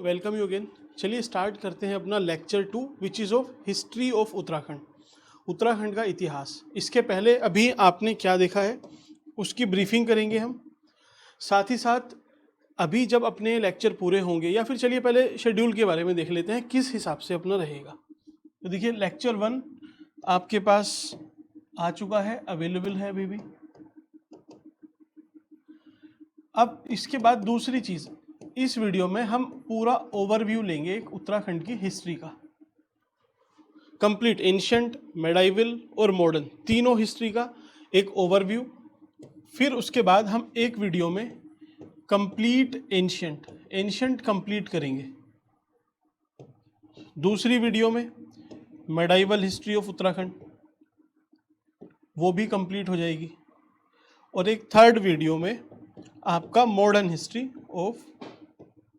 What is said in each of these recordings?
Welcome you again. चलिए start करते हैं अपना lecture 2 which is of history of Uttarakhand, Uttarakhand का इतिहास। इसके पहले अभी आपने क्या देखा है उसकी ब्रीफिंग करेंगे हम। साथ ही साथ अभी जब अपने लेक्चर पूरे होंगे, या फिर चलिए पहले शेड्यूल के बारे में देख लेते हैं किस हिसाब से अपना रहेगा। तो देखिए लेक्चर 1 आपके पास आ चुका है, अवेलेबल है अभी भी। अब इसके बाद दूसरी चीज़, इस वीडियो में हम पूरा ओवरव्यू लेंगे उत्तराखंड की हिस्ट्री का, कंप्लीट एंशिएंट, मेडाइवल और मॉडर्न तीनों हिस्ट्री का एक ओवरव्यू। फिर उसके बाद हम एक वीडियो में कंप्लीट एंशिएंट कंप्लीट करेंगे। दूसरी वीडियो में मेडाइवल हिस्ट्री ऑफ उत्तराखंड, वो भी कंप्लीट हो जाएगी। और एक थर्ड वीडियो में आपका मॉडर्न हिस्ट्री ऑफ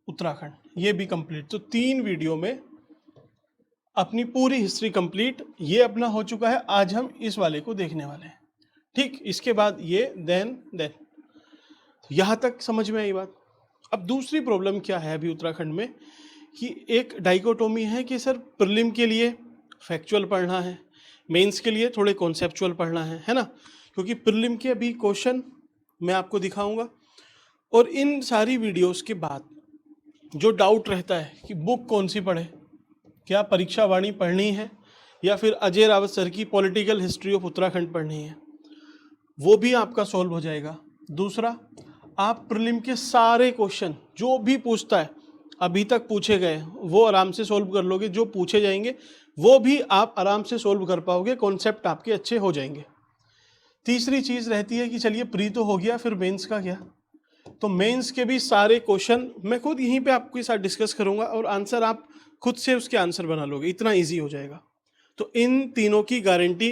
उत्तराखंड, ये भी कंप्लीट। तो 3 वीडियो में अपनी पूरी हिस्ट्री कंप्लीट। ये अपना हो चुका है, आज हम इस वाले को देखने वाले हैं। ठीक, इसके बाद ये देन यहाँ तक समझ में आई बात। अब दूसरी प्रॉब्लम क्या है अभी उत्तराखंड में, कि एक डाइकोटोमी है कि सर प्रीलिम के लिए फैक्चुअल पढ़ना है, मेंस के लिए थोड़े कॉन्सेप्चुअल पढ़ना है ना। क्योंकि प्रीलिम के अभी क्वेश्चन मैं आपको दिखाऊंगा। और इन सारी वीडियोस के बाद जो डाउट रहता है कि बुक कौन सी पढ़े, क्या परीक्षा वाणी पढ़नी है या फिर अजय रावत सर की पॉलिटिकल हिस्ट्री ऑफ उत्तराखंड पढ़नी है, वो भी आपका सॉल्व हो जाएगा। दूसरा, आप प्रीलिम के सारे क्वेश्चन जो भी पूछता है अभी तक पूछे गए वो आराम से सॉल्व कर लोगे, जो पूछे जाएंगे वो भी आप आराम से सॉल्व कर पाओगे, कॉन्सेप्ट आपके अच्छे हो जाएंगे। तीसरी चीज़ रहती है कि चलिए प्री तो हो गया, फिर मेंस का क्या। तो मेंस के भी सारे क्वेश्चन मैं खुद यहीं पे आपके साथ डिस्कस करूंगा और आंसर आप खुद से उसके आंसर बना लोगे, इतना इजी हो जाएगा। तो इन तीनों की गारंटी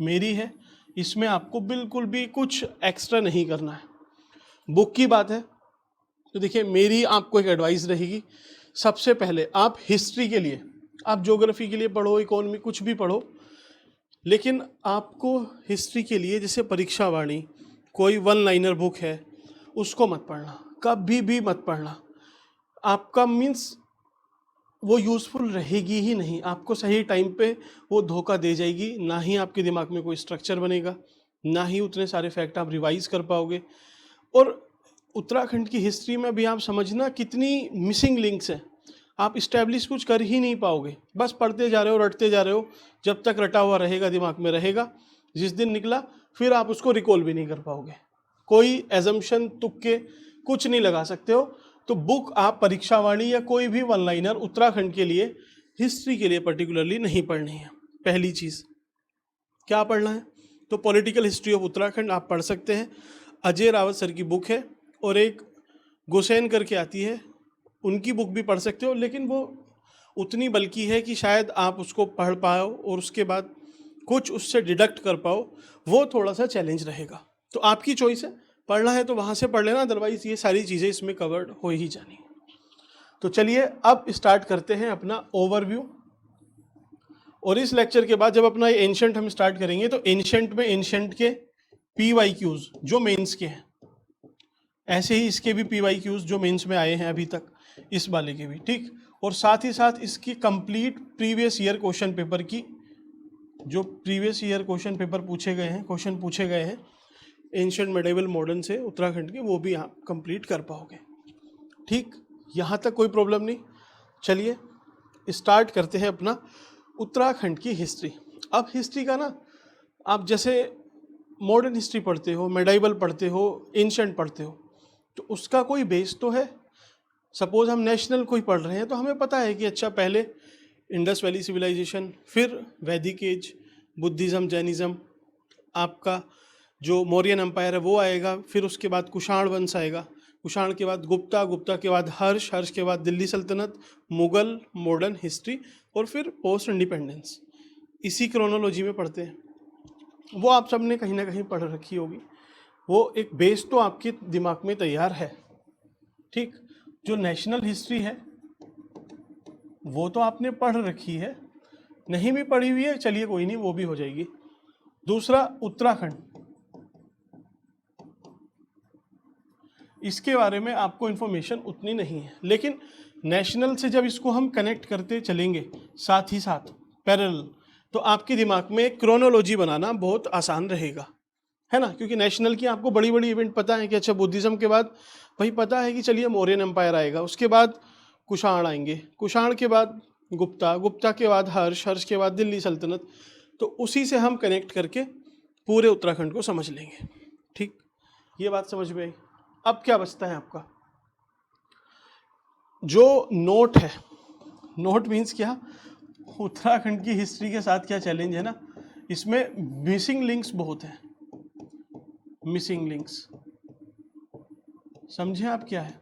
मेरी है, इसमें आपको बिल्कुल भी कुछ एक्स्ट्रा नहीं करना है। बुक की बात है तो देखिए मेरी आपको एक एडवाइस रहेगी, सबसे पहले आप हिस्ट्री के लिए, आप ज्योग्राफी के लिए पढ़ो, इकोनॉमी कुछ भी पढ़ो, लेकिन आपको हिस्ट्री के लिए जैसे परीक्षा वाणी कोई 1 लाइनर बुक है उसको मत पढ़ना, कभी भी मत पढ़ना। आपका मीन्स वो यूज़फुल रहेगी ही नहीं, आपको सही टाइम पे वो धोखा दे जाएगी। ना ही आपके दिमाग में कोई स्ट्रक्चर बनेगा, ना ही उतने सारे फैक्ट आप रिवाइज कर पाओगे। और उत्तराखंड की हिस्ट्री में भी आप समझना कितनी मिसिंग लिंक्स हैं, आप इस्टेब्लिश कुछ कर ही नहीं पाओगे, बस पढ़ते जा रहे हो, रटते जा रहे हो। जब तक रटा हुआ रहेगा दिमाग में रहेगा, जिस दिन निकला फिर आप उसको रिकॉल भी नहीं कर पाओगे। कोई एजम्पशन तुक्के कुछ नहीं लगा सकते हो। तो बुक आप परीक्षा वाणी या कोई भी 1 लाइनर उत्तराखंड के लिए, हिस्ट्री के लिए पर्टिकुलरली नहीं पढ़नी है। पहली चीज़ क्या पढ़ना है, तो पॉलिटिकल हिस्ट्री ऑफ उत्तराखंड आप पढ़ सकते हैं, अजय रावत सर की बुक है। और एक गोसेन करके आती है, उनकी बुक भी पढ़ सकते हो, लेकिन वो उतनी बल्कि है कि शायद आप उसको पढ़ पाओ और उसके बाद कुछ उससे डिडक्ट कर पाओ, वो थोड़ा सा चैलेंज रहेगा। तो आपकी चॉइस है, पढ़ना है तो वहाँ से पढ़ लेना, अदरवाइज ये सारी चीज़ें इसमें कवर्ड हो ही जानी। तो चलिए अब स्टार्ट करते हैं अपना ओवरव्यू। और इस लेक्चर के बाद जब अपना एंशिएंट हम स्टार्ट करेंगे तो एंशिएंट में एंशिएंट के PYQs जो मेंस के हैं, ऐसे ही इसके भी PYQs जो मेंस में आए हैं अभी तक, इस वाले के भी, ठीक। और साथ ही साथ इसकी complete previous year question paper की, जो प्रीवियस ईयर क्वेश्चन पेपर पूछे गए हैं, क्वेश्चन पूछे गए हैं एंशिएंट, मेडिवल, मॉडर्न से उत्तराखंड के, वो भी आप कंप्लीट कर पाओगे। ठीक, यहाँ तक कोई प्रॉब्लम नहीं। चलिए स्टार्ट करते हैं अपना उत्तराखंड की हिस्ट्री। अब हिस्ट्री का ना, आप जैसे मॉडर्न हिस्ट्री पढ़ते हो, मेडाइवल पढ़ते हो, एंशिएंट पढ़ते हो, तो उसका कोई बेस तो है। सपोज हम नेशनल कोई पढ़ रहे हैं तो हमें पता है कि अच्छा पहले इंडस वैली सिविलाइजेशन, फिर वैदिक एज, बुद्धिज़्म, जैनिज़्म, आपका जो मौर्यन एम्पायर है वो आएगा, फिर उसके बाद कुषाण वंश आएगा, कुषाण के बाद गुप्ता, गुप्ता के बाद हर्ष, हर्ष के बाद दिल्ली सल्तनत, मुगल, मॉडर्न हिस्ट्री, और फिर पोस्ट इंडिपेंडेंस। इसी क्रोनोलॉजी में पढ़ते हैं, वो आप सब ने कहीं ना कहीं पढ़ रखी होगी। वो एक बेस तो आपके दिमाग में तैयार है, ठीक। जो नेशनल हिस्ट्री है वो तो आपने पढ़ रखी है, नहीं भी पढ़ी हुई है चलिए कोई नहीं, वो भी हो जाएगी। दूसरा उत्तराखंड, इसके बारे में आपको इन्फॉर्मेशन उतनी नहीं है, लेकिन नेशनल से जब इसको हम कनेक्ट करते चलेंगे साथ ही साथ पैरेलल, तो आपके दिमाग में क्रोनोलॉजी बनाना बहुत आसान रहेगा, है ना। क्योंकि नेशनल की आपको बड़ी बड़ी इवेंट पता है कि अच्छा बुद्धिज़्म के बाद भाई पता है कि चलिए मौर्यन एम्पायर आएगा, उसके बाद कुषाण आएंगे, कुषाण के बाद गुप्ता, गुप्ता के बाद हर्ष, हर्ष के बाद दिल्ली सल्तनत। तो उसी से हम कनेक्ट करके पूरे उत्तराखंड को समझ लेंगे। ठीक, ये बात समझ में आई। अब क्या बचता है आपका, जो नोट है, नोट मीन्स क्या, उत्तराखंड की हिस्ट्री के साथ क्या चैलेंज है ना, इसमें मिसिंग लिंक्स बहुत हैं। मिसिंग लिंक्स समझे आप क्या है?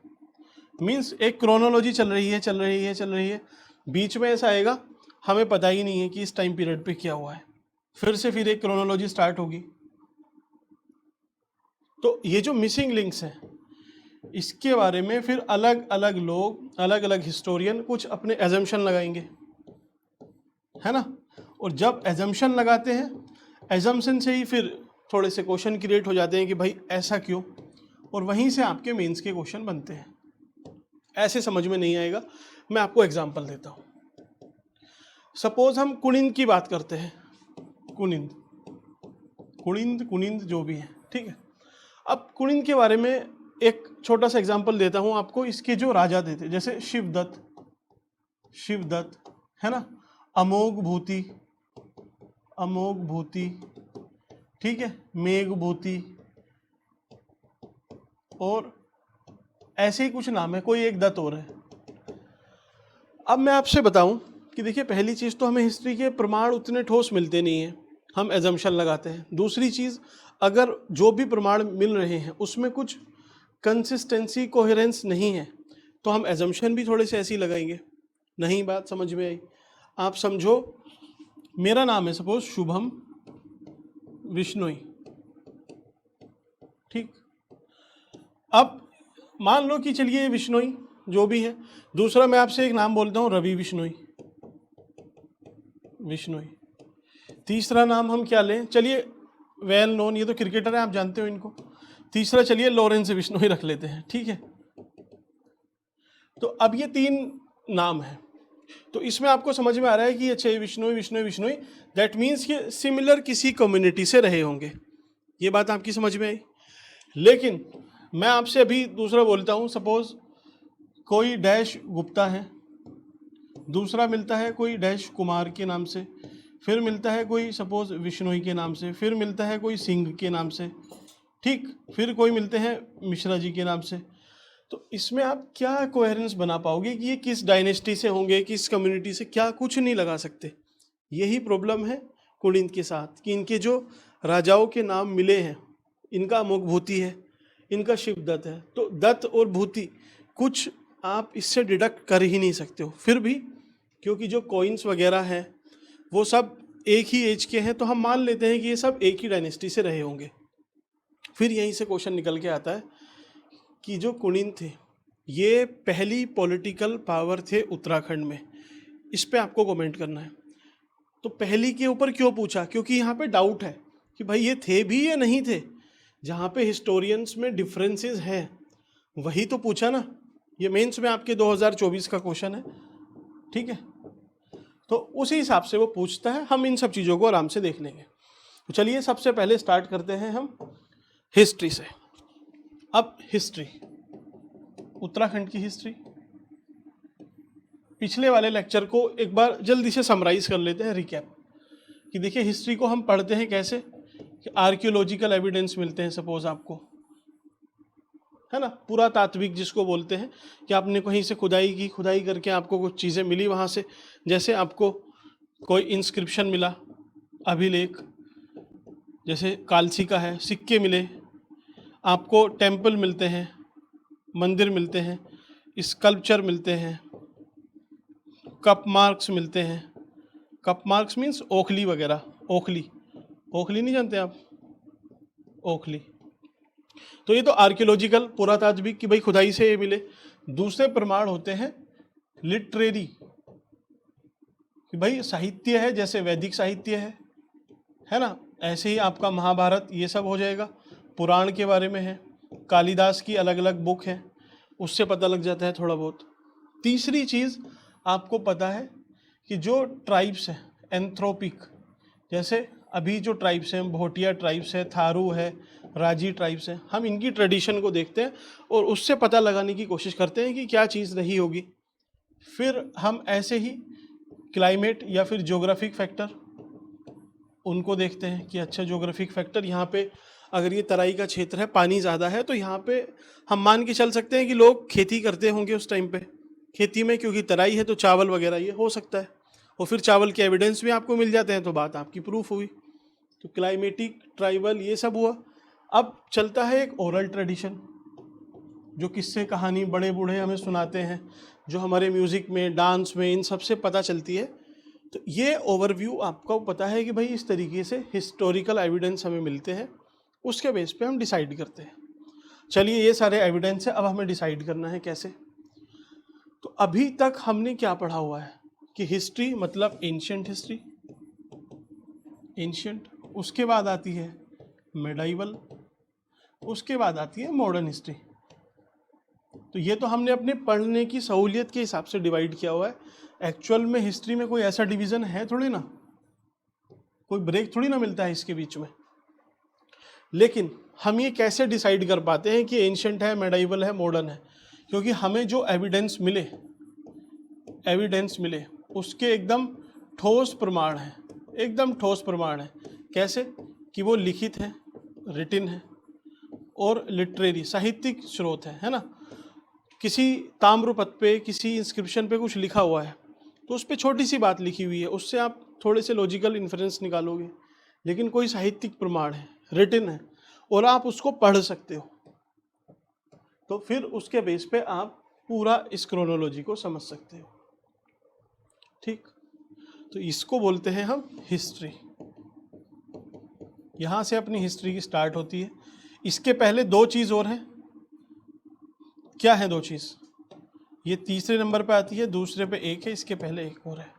मीन्स एक क्रोनोलॉजी चल रही है, बीच में ऐसा आएगा हमें पता ही नहीं है कि इस टाइम पीरियड पे क्या हुआ है, फिर एक क्रोनोलॉजी स्टार्ट होगी। तो ये जो मिसिंग लिंक्स हैं, इसके बारे में फिर अलग अलग लोग, अलग अलग हिस्टोरियन कुछ अपने एजम्पशन लगाएंगे, है ना। और जब एजम्पशन लगाते हैं, एजम्पशन से ही फिर थोड़े से क्वेश्चन क्रिएट हो जाते हैं कि भाई ऐसा क्यों, और वहीं से आपके मेंस के क्वेश्चन बनते हैं। ऐसे समझ में नहीं आएगा, मैं आपको एग्जांपल देता हूँ। सपोज हम कुनिंद की बात करते हैं, कुनिंद कुनिंद कुनिंद जो भी है, ठीक है। अब कुनिंद के बारे में एक छोटा सा एग्जांपल देता हूँ आपको। इसके जो राजा थे, जैसे शिवदत्त, है ना, अमोघ भूति, ठीक है, मेघभूति, और ऐसे ही कुछ नाम है, कोई एक दत्त और है। अब मैं आपसे बताऊं कि देखिए, पहली चीज़ तो हमें हिस्ट्री के प्रमाण उतने ठोस मिलते नहीं हैं, हम एजम्पशन लगाते हैं। दूसरी चीज़, अगर जो भी प्रमाण मिल रहे हैं उसमें कुछ कंसिस्टेंसी, कोहेरेंस नहीं है, तो हम एजम्पशन भी थोड़े से ऐसे ही लगाएंगे। नहीं बात समझ में आई? आप समझो, मेरा नाम है सपोज शुभम विश्नोई, ठीक। अब मान लो कि चलिए विश्नोई जो भी है, दूसरा मैं आपसे एक नाम बोलता हूँ रवि विश्नोई, तीसरा नाम हम क्या लें, चलिए वेल नोन, ये तो क्रिकेटर है, आप जानते हो इनको। तीसरा चलिए लॉरेंस विश्नोई रख लेते हैं, ठीक है। तो अब ये 3 नाम है, तो इसमें आपको समझ में आ रहा है कि अच्छा विश्नोई, दैट मीन्स कि सिमिलर किसी कम्युनिटी से रहे होंगे। ये बात आपकी समझ में आई। लेकिन मैं आपसे अभी दूसरा बोलता हूँ, सपोज कोई डैश गुप्ता है, दूसरा मिलता है कोई डैश कुमार के नाम से, फिर मिलता है कोई सपोज विश्नोई के नाम से, फिर मिलता है कोई सिंह के नाम से, ठीक, फिर कोई मिलते हैं मिश्रा जी के नाम से। तो इसमें आप क्या कोहेरेंस बना पाओगे कि ये किस डायनेस्टी से होंगे, किस कम्युनिटी से, क्या कुछ नहीं लगा सकते। यही प्रॉब्लम है कुनिंद के साथ कि इनके जो राजाओं के नाम मिले हैं, इनका अमोघ भूति है, इनका शिवदत्त है, तो दत्त और भूति कुछ आप इससे डिडक्ट कर ही नहीं सकते हो। फिर भी क्योंकि जो कॉइन्स वगैरह हैं वो सब एक ही एज के हैं, तो हम मान लेते हैं कि ये सब एक ही डायनेस्टी से रहे होंगे। फिर यहीं से क्वेश्चन निकल के आता है कि जो कुनिंद थे, ये पहली पॉलिटिकल पावर थे उत्तराखंड में। इस पे आपको कमेंट करना है। तो पहली के ऊपर क्यों पूछा, क्योंकि यहाँ पे डाउट है कि भाई ये थे भी या नहीं थे। जहाँ पे हिस्टोरियंस में डिफरेंसेस हैं वही तो पूछा ना। ये मेंस में आपके 2024 का क्वेश्चन है, ठीक है। तो उसी हिसाब से वो पूछता है, हम इन सब चीज़ों को आराम से देख लेंगे। तो चलिए सबसे पहले स्टार्ट करते हैं हम हिस्ट्री से। अब हिस्ट्री, उत्तराखंड की हिस्ट्री, पिछले वाले लेक्चर को एक बार जल्दी से समराइज कर लेते हैं, रिकैप। कि देखिए हिस्ट्री को हम पढ़ते हैं कैसे, कि आर्कियोलॉजिकल एविडेंस मिलते हैं, सपोज आपको, है ना, पुरातात्विक जिसको बोलते हैं, कि आपने कहीं से खुदाई की, खुदाई करके आपको कुछ चीज़ें मिली वहाँ से। जैसे आपको कोई इंस्क्रिप्शन मिला, अभिलेख, जैसे कालसी का है, सिक्के मिले, आपको टेम्पल मिलते हैं, मंदिर मिलते हैं, स्कल्पचर मिलते हैं, कप मार्क्स मिलते हैं। कप मार्क्स मीन्स ओखली वगैरह, ओखली नहीं जानते आप, ओखली। तो ये तो आर्कियोलॉजिकल, पुरातात्विक की भाई खुदाई से ये मिले। दूसरे प्रमाण होते हैं लिटरेरी, कि भाई साहित्य है, जैसे वैदिक साहित्य है ना, ऐसे ही आपका महाभारत ये सब हो जाएगा। पुराण के बारे में है, कालिदास की अलग अलग बुक है, उससे पता लग जाता है थोड़ा बहुत। तीसरी चीज़ आपको पता है कि जो ट्राइब्स हैं एंथ्रोपिक, जैसे अभी जो ट्राइब्स हैं, भोटिया ट्राइब्स है, थारू है, राजी ट्राइब्स है, हम इनकी ट्रेडिशन को देखते हैं और उससे पता लगाने की कोशिश करते हैं कि क्या चीज़ रही होगी। फिर हम ऐसे ही क्लाइमेट या फिर ज्योग्राफिक फैक्टर उनको देखते हैं कि अच्छा ज्योग्राफिक फैक्टर यहाँ पे अगर ये तराई का क्षेत्र है, पानी ज़्यादा है, तो यहाँ पे हम मान के चल सकते हैं कि लोग खेती करते होंगे उस टाइम पे। खेती में क्योंकि तराई है तो चावल वगैरह ये हो सकता है, और फिर चावल के एविडेंस भी आपको मिल जाते हैं, तो बात आपकी प्रूफ हुई। तो क्लाइमेटिक, ट्राइबल, ये सब हुआ। अब चलता है एक ओरल ट्रेडिशन, जो किस्से कहानी बड़े बूढ़े हमें सुनाते हैं, जो हमारे म्यूज़िक में, डांस में, इन सब से पता चलती है। तो ये ओवरव्यू आपको पता है कि भाई इस तरीके से हिस्टोरिकल एविडेंस हमें मिलते हैं, उसके बेस पे हम डिसाइड करते हैं। चलिए ये सारे एविडेंस है, अब हमें डिसाइड करना है कैसे। तो अभी तक हमने क्या पढ़ा हुआ है कि हिस्ट्री मतलब एंशिएंट हिस्ट्री, एंशिएंट, उसके बाद आती है मेडाइवल, उसके बाद आती है मॉडर्न हिस्ट्री। तो ये तो हमने अपने पढ़ने की सहूलियत के हिसाब से डिवाइड किया हुआ है। एक्चुअल में हिस्ट्री में कोई ऐसा डिवीज़न है थोड़ी ना, कोई ब्रेक थोड़ी ना मिलता है इसके बीच में। लेकिन हम ये कैसे डिसाइड कर पाते हैं कि एंशिएंट है, मेडाइवल है, मॉडर्न है? क्योंकि हमें जो एविडेंस मिले उसके एकदम ठोस प्रमाण है, एकदम ठोस प्रमाण है। कैसे? कि वो लिखित है, रिटिन है और लिटरेरी, साहित्यिक स्रोत है ना। किसी ताम्रपत्र पे, किसी इंस्क्रिप्शन पे कुछ लिखा हुआ है तो उस पर छोटी सी बात लिखी हुई है, उससे आप थोड़े से लॉजिकल इन्फ्रेंस निकालोगे। लेकिन कोई साहित्यिक प्रमाण है, रिटिन है, और आप उसको पढ़ सकते हो, तो फिर उसके बेस पे आप पूरा इस क्रोनोलॉजी को समझ सकते हो। ठीक, तो इसको बोलते हैं हम हिस्ट्री। यहाँ से अपनी हिस्ट्री की स्टार्ट होती है। इसके पहले दो चीज़ और हैं। क्या है दो चीज़? ये तीसरे नंबर पे आती है, दूसरे पे एक है, इसके पहले एक और है।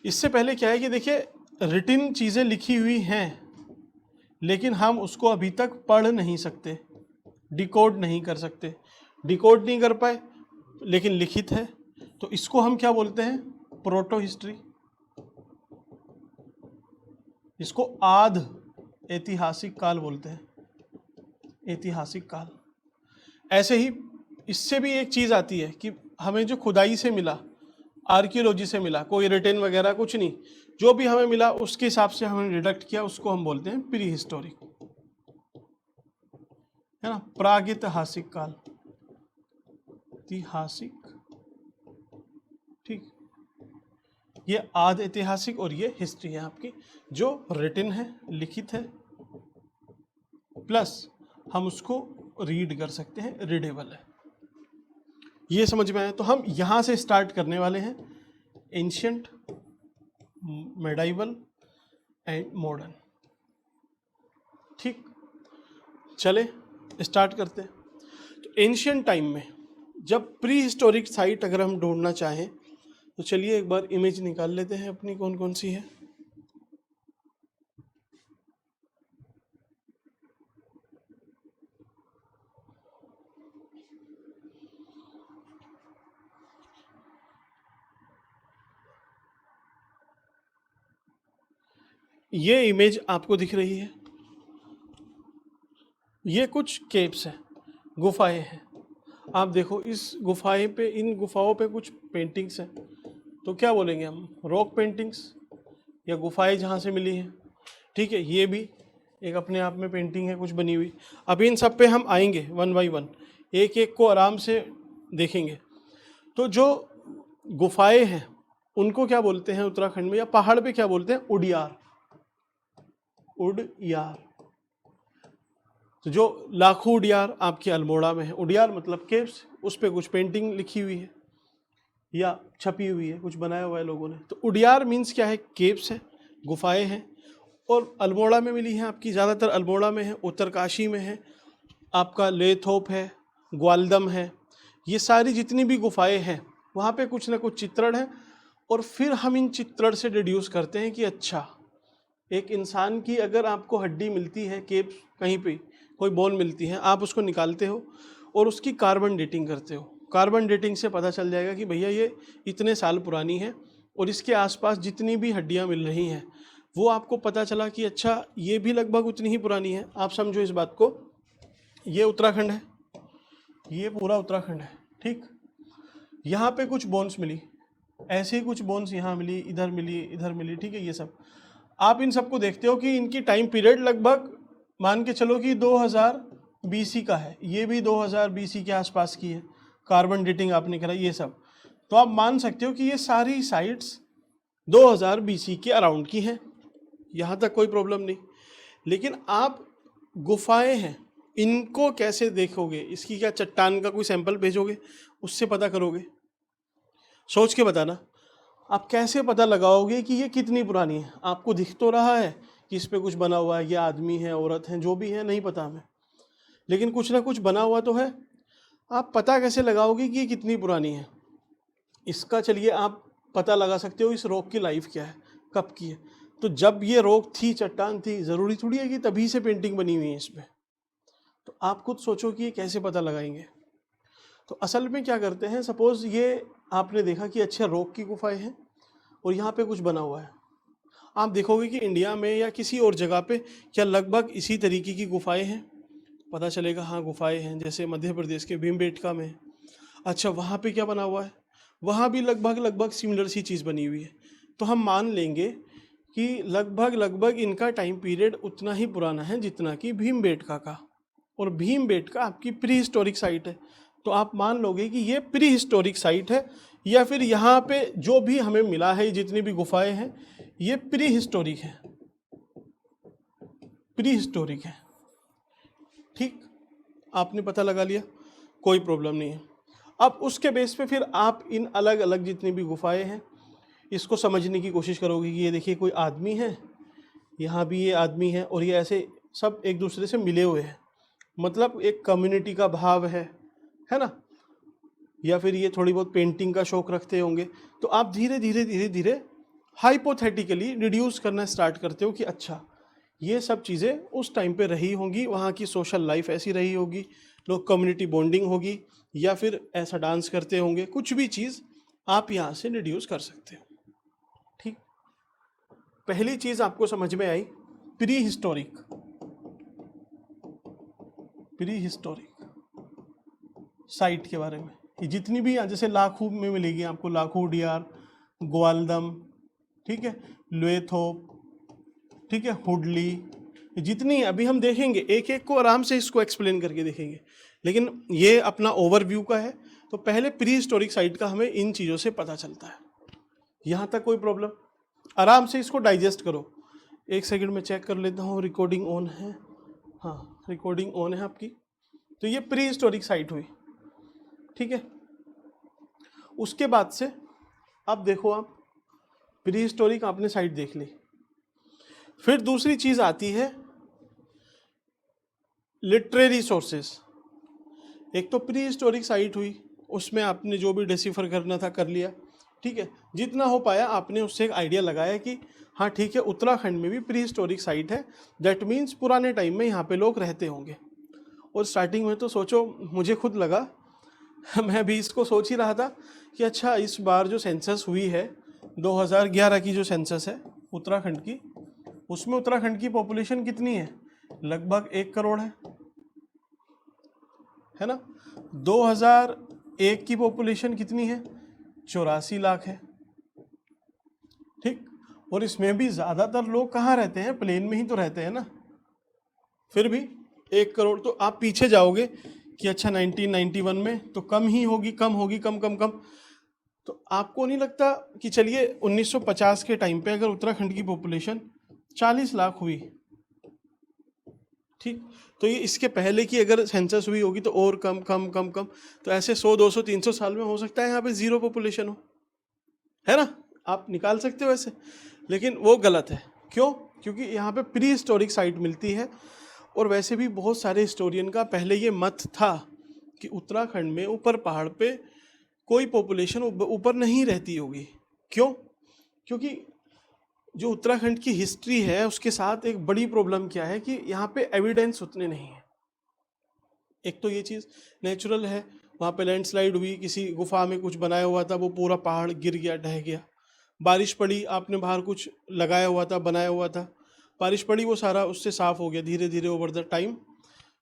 इससे पहले क्या है कि देखिए, रिटिन चीज़ें लिखी हुई हैं, लेकिन हम उसको अभी तक पढ़ नहीं सकते, डिकोड नहीं कर सकते। डिकोड नहीं कर पाए लेकिन लिखित है, तो इसको हम क्या बोलते हैं? Proto history. इसको आद ऐतिहासिक काल बोलते हैं, ऐतिहासिक काल। ऐसे ही इससे भी एक चीज़ आती है कि हमें जो खुदाई से मिला, आर्कियोलॉजी से मिला, कोई रिटेन वगैरह कुछ नहीं, जो भी हमें मिला उसके हिसाब से हमने डिडक्ट किया, उसको हम बोलते हैं प्री हिस्टोरिक, है ना, प्रागैतिहासिक काल, ऐतिहासिक। ठीक, ये आद ऐतिहासिक और ये हिस्ट्री है आपकी, जो रिटिन है, लिखित है, प्लस हम उसको रीड कर सकते हैं, रीडेबल है। ये समझ में आया? तो हम यहाँ से स्टार्ट करने वाले हैं, एंशिएंट, मेडाइवल एंड मॉडर्न। ठीक, चले स्टार्ट करते हैं। तो एंशिएंट टाइम में जब प्री हिस्टोरिक साइट अगर हम ढूंढना चाहें, तो चलिए एक बार इमेज निकाल लेते हैं अपनी, कौन कौन सी है। ये इमेज आपको दिख रही है, ये कुछ केव्स हैं, गुफाएं हैं। आप देखो इस गुफाएं पे, इन गुफाओं पे कुछ पेंटिंग्स हैं, तो क्या बोलेंगे हम? रॉक पेंटिंग्स या गुफाएं जहाँ से मिली हैं। ठीक है, ये भी एक अपने आप में पेंटिंग है कुछ बनी हुई। अब इन सब पे हम आएंगे वन बाई वन, एक एक को आराम से देखेंगे। तो जो गुफाएं हैं उनको क्या बोलते हैं उत्तराखंड में, या पहाड़ पे क्या बोलते हैं? उडियार, उडियार। तो जो लाखों उडियार आपके अल्मोड़ा में है, उडियार मतलब केव्स, उस पर कुछ पेंटिंग लिखी हुई है या छपी हुई है, कुछ बनाया हुआ है लोगों ने। तो उडियार मीन्स क्या है? केव्स है, गुफाएं हैं। और अल्मोड़ा में मिली है आपकी, ज़्यादातर अल्मोड़ा में है, उत्तरकाशी में है, आपका लेथोप है, ग्वालदम है। ये सारी जितनी भी गुफाएं हैं वहाँ पे कुछ ना कुछ चित्रण है। और फिर हम इन चित्रण से डिड्यूस करते हैं कि अच्छा, एक इंसान की अगर आपको हड्डी मिलती है, केव कहीं पे कोई बोन मिलती है, आप उसको निकालते हो और उसकी कार्बन डेटिंग करते हो। कार्बन डेटिंग से पता चल जाएगा कि भैया ये इतने साल पुरानी है, और इसके आसपास जितनी भी हड्डियां मिल रही हैं वो आपको पता चला कि अच्छा ये भी लगभग उतनी ही पुरानी है। आप समझो इस बात को, ये उत्तराखंड है, ये पूरा उत्तराखंड है, ठीक। यहाँ पे कुछ बोन्स मिली, ऐसे ही कुछ बोन्स यहाँ मिली, इधर मिली, इधर मिली, ठीक है। ये सब आप इन सबको देखते हो कि इनकी टाइम पीरियड लगभग मान के चलो कि 2000 BC का है, ये भी 2000 BC के आसपास की है, कार्बन डेटिंग आपने करा ये सब, तो आप मान सकते हो कि ये सारी साइट्स 2000 BC के अराउंड की हैं। यहाँ तक कोई प्रॉब्लम नहीं। लेकिन आप गुफाएं हैं, इनको कैसे देखोगे? इसकी क्या चट्टान का कोई सैंपल भेजोगे, उससे पता करोगे? सोच के बताना, आप कैसे पता लगाओगे कि ये कितनी पुरानी है? आपको दिख तो रहा है कि इस पे कुछ बना हुआ है, ये आदमी है, औरत है, जो भी है नहीं पता हमें, लेकिन कुछ ना कुछ बना हुआ तो है। आप पता कैसे लगाओगे कि ये कितनी पुरानी है? इसका चलिए आप पता लगा सकते हो इस रॉक की लाइफ क्या है, कब की है। तो जब ये रॉक थी, चट्टान थी, ज़रूरी थोड़ी है कि तभी से पेंटिंग बनी हुई है इस पर। तो आप खुद सोचो कि ये कैसे पता लगाएंगे। तो असल में क्या करते हैं, सपोज़ ये आपने देखा कि अच्छा रॉक की गुफाएं हैं और यहाँ पे कुछ बना हुआ है, आप देखोगे कि इंडिया में या किसी और जगह पे क्या लगभग इसी तरीके की गुफाएं हैं? पता चलेगा हाँ गुफाएं हैं, जैसे मध्य प्रदेश के भीमबेटका में। अच्छा वहाँ पे क्या बना हुआ है? वहाँ भी लगभग सिमिलर सी चीज़ बनी हुई है। तो हम मान लेंगे कि लगभग इनका टाइम पीरियड उतना ही पुराना है जितना कि भीमबेटका का, और भीमबेटका आपकी प्री हिस्टोरिक साइट है। तो आप मान लोगे कि ये प्री हिस्टोरिक साइट है, या फिर यहाँ पे जो भी हमें मिला है, जितनी भी गुफाएं हैं, ये प्री हिस्टोरिक है, प्री हिस्टोरिक है, ठीक। आपने पता लगा लिया, कोई प्रॉब्लम नहीं है। अब उसके बेस पे फिर आप इन अलग अलग जितनी भी गुफाएं हैं इसको समझने की कोशिश करोगे कि ये देखिए कोई आदमी है, यहाँ भी ये आदमी है, और ये ऐसे सब एक दूसरे से मिले हुए हैं, मतलब एक कम्युनिटी का भाव है ना। या फिर ये थोड़ी बहुत पेंटिंग का शौक रखते होंगे। तो आप धीरे धीरे हाइपोथेटिकली रिड्यूस करना स्टार्ट करते हो कि अच्छा ये सब चीज़ें उस टाइम पे रही होंगी, वहाँ की सोशल लाइफ ऐसी रही होगी, लोग कम्युनिटी बॉन्डिंग होगी, या फिर ऐसा डांस करते होंगे, कुछ भी चीज़ आप यहाँ से रिड्यूस कर सकते हो, ठीक। पहली चीज़ आपको समझ में आई प्री हिस्टोरिक साइट के बारे में। ये जितनी भी जैसे लाखू में मिलेगी आपको, लाखू डियार, ग्वालदम, ठीक है, लुएथोप, ठीक है, हुडली, जितनी अभी हम देखेंगे एक एक को आराम से इसको एक्सप्लेन करके देखेंगे, लेकिन ये अपना ओवरव्यू का है। तो पहले प्री हिस्टोरिक साइट का हमें इन चीज़ों से पता चलता है। यहाँ तक कोई प्रॉब्लम? आराम से इसको डाइजेस्ट करो। एक सेकंड में चेक कर लेता हूँ, रिकॉर्डिंग ऑन है? हाँ रिकॉर्डिंग ऑन है आपकी। तो ये प्री हिस्टोरिक साइट हुई, ठीक है। उसके बाद से अब देखो, आप प्री हिस्टोरिक आपने साइट देख ली, फिर दूसरी चीज आती है लिटरेरी सोर्सेस। एक तो प्री हिस्टोरिक साइट हुई, उसमें आपने जो भी डिसिफर करना था कर लिया, ठीक है, जितना हो पाया आपने उससे एक आइडिया लगाया कि हाँ ठीक है उत्तराखंड में भी प्री हिस्टोरिक साइट है, दैट मीन्स पुराने टाइम में यहाँ पे लोग रहते होंगे। और स्टार्टिंग में तो सोचो, मुझे खुद लगा, मैं भी इसको सोच ही रहा था कि अच्छा इस बार जो सेंसस हुई है 2011 की जो सेंसस है उत्तराखंड की, उसमें उत्तराखंड की पॉपुलेशन कितनी है? लगभग 1 करोड़ है ना। 2001 की पॉपुलेशन कितनी है? 84 लाख है, ठीक। और इसमें भी ज़्यादातर लोग कहाँ रहते हैं? प्लेन में ही तो रहते हैं ना। फिर भी 1 करोड़, तो आप पीछे जाओगे कि अच्छा 1991 में तो कम ही होगी, कम। तो आपको नहीं लगता कि चलिए 1950 के टाइम पे अगर उत्तराखंड की पॉपुलेशन 40 लाख हुई, ठीक, तो ये इसके पहले की अगर सेंसस हुई होगी तो और कम, तो ऐसे 100, 200, 300 साल में हो सकता है यहाँ पे जीरो पॉपुलेशन हो, है ना। आप निकाल सकते हो ऐसे, लेकिन वो गलत है। क्यों? क्योंकि यहाँ पे प्री हिस्टोरिक साइट मिलती है। और वैसे भी बहुत सारे हिस्टोरियन का पहले ये मत था कि उत्तराखंड में ऊपर पहाड़ पे कोई पॉपुलेशन ऊपर नहीं रहती होगी। क्यों? क्योंकि जो उत्तराखंड की हिस्ट्री है उसके साथ एक बड़ी प्रॉब्लम क्या है कि यहाँ पे एविडेंस उतने नहीं है। एक तो ये चीज़ नेचुरल है, वहाँ पे लैंडस्लाइड हुई, किसी गुफा में कुछ बनाया हुआ था वो पूरा पहाड़ गिर गया, ढह गया। बारिश पड़ी, आपने बाहर कुछ लगाया हुआ था, बनाया हुआ था, बारिश पड़ी, वो सारा उससे साफ हो गया धीरे धीरे ओवर द टाइम,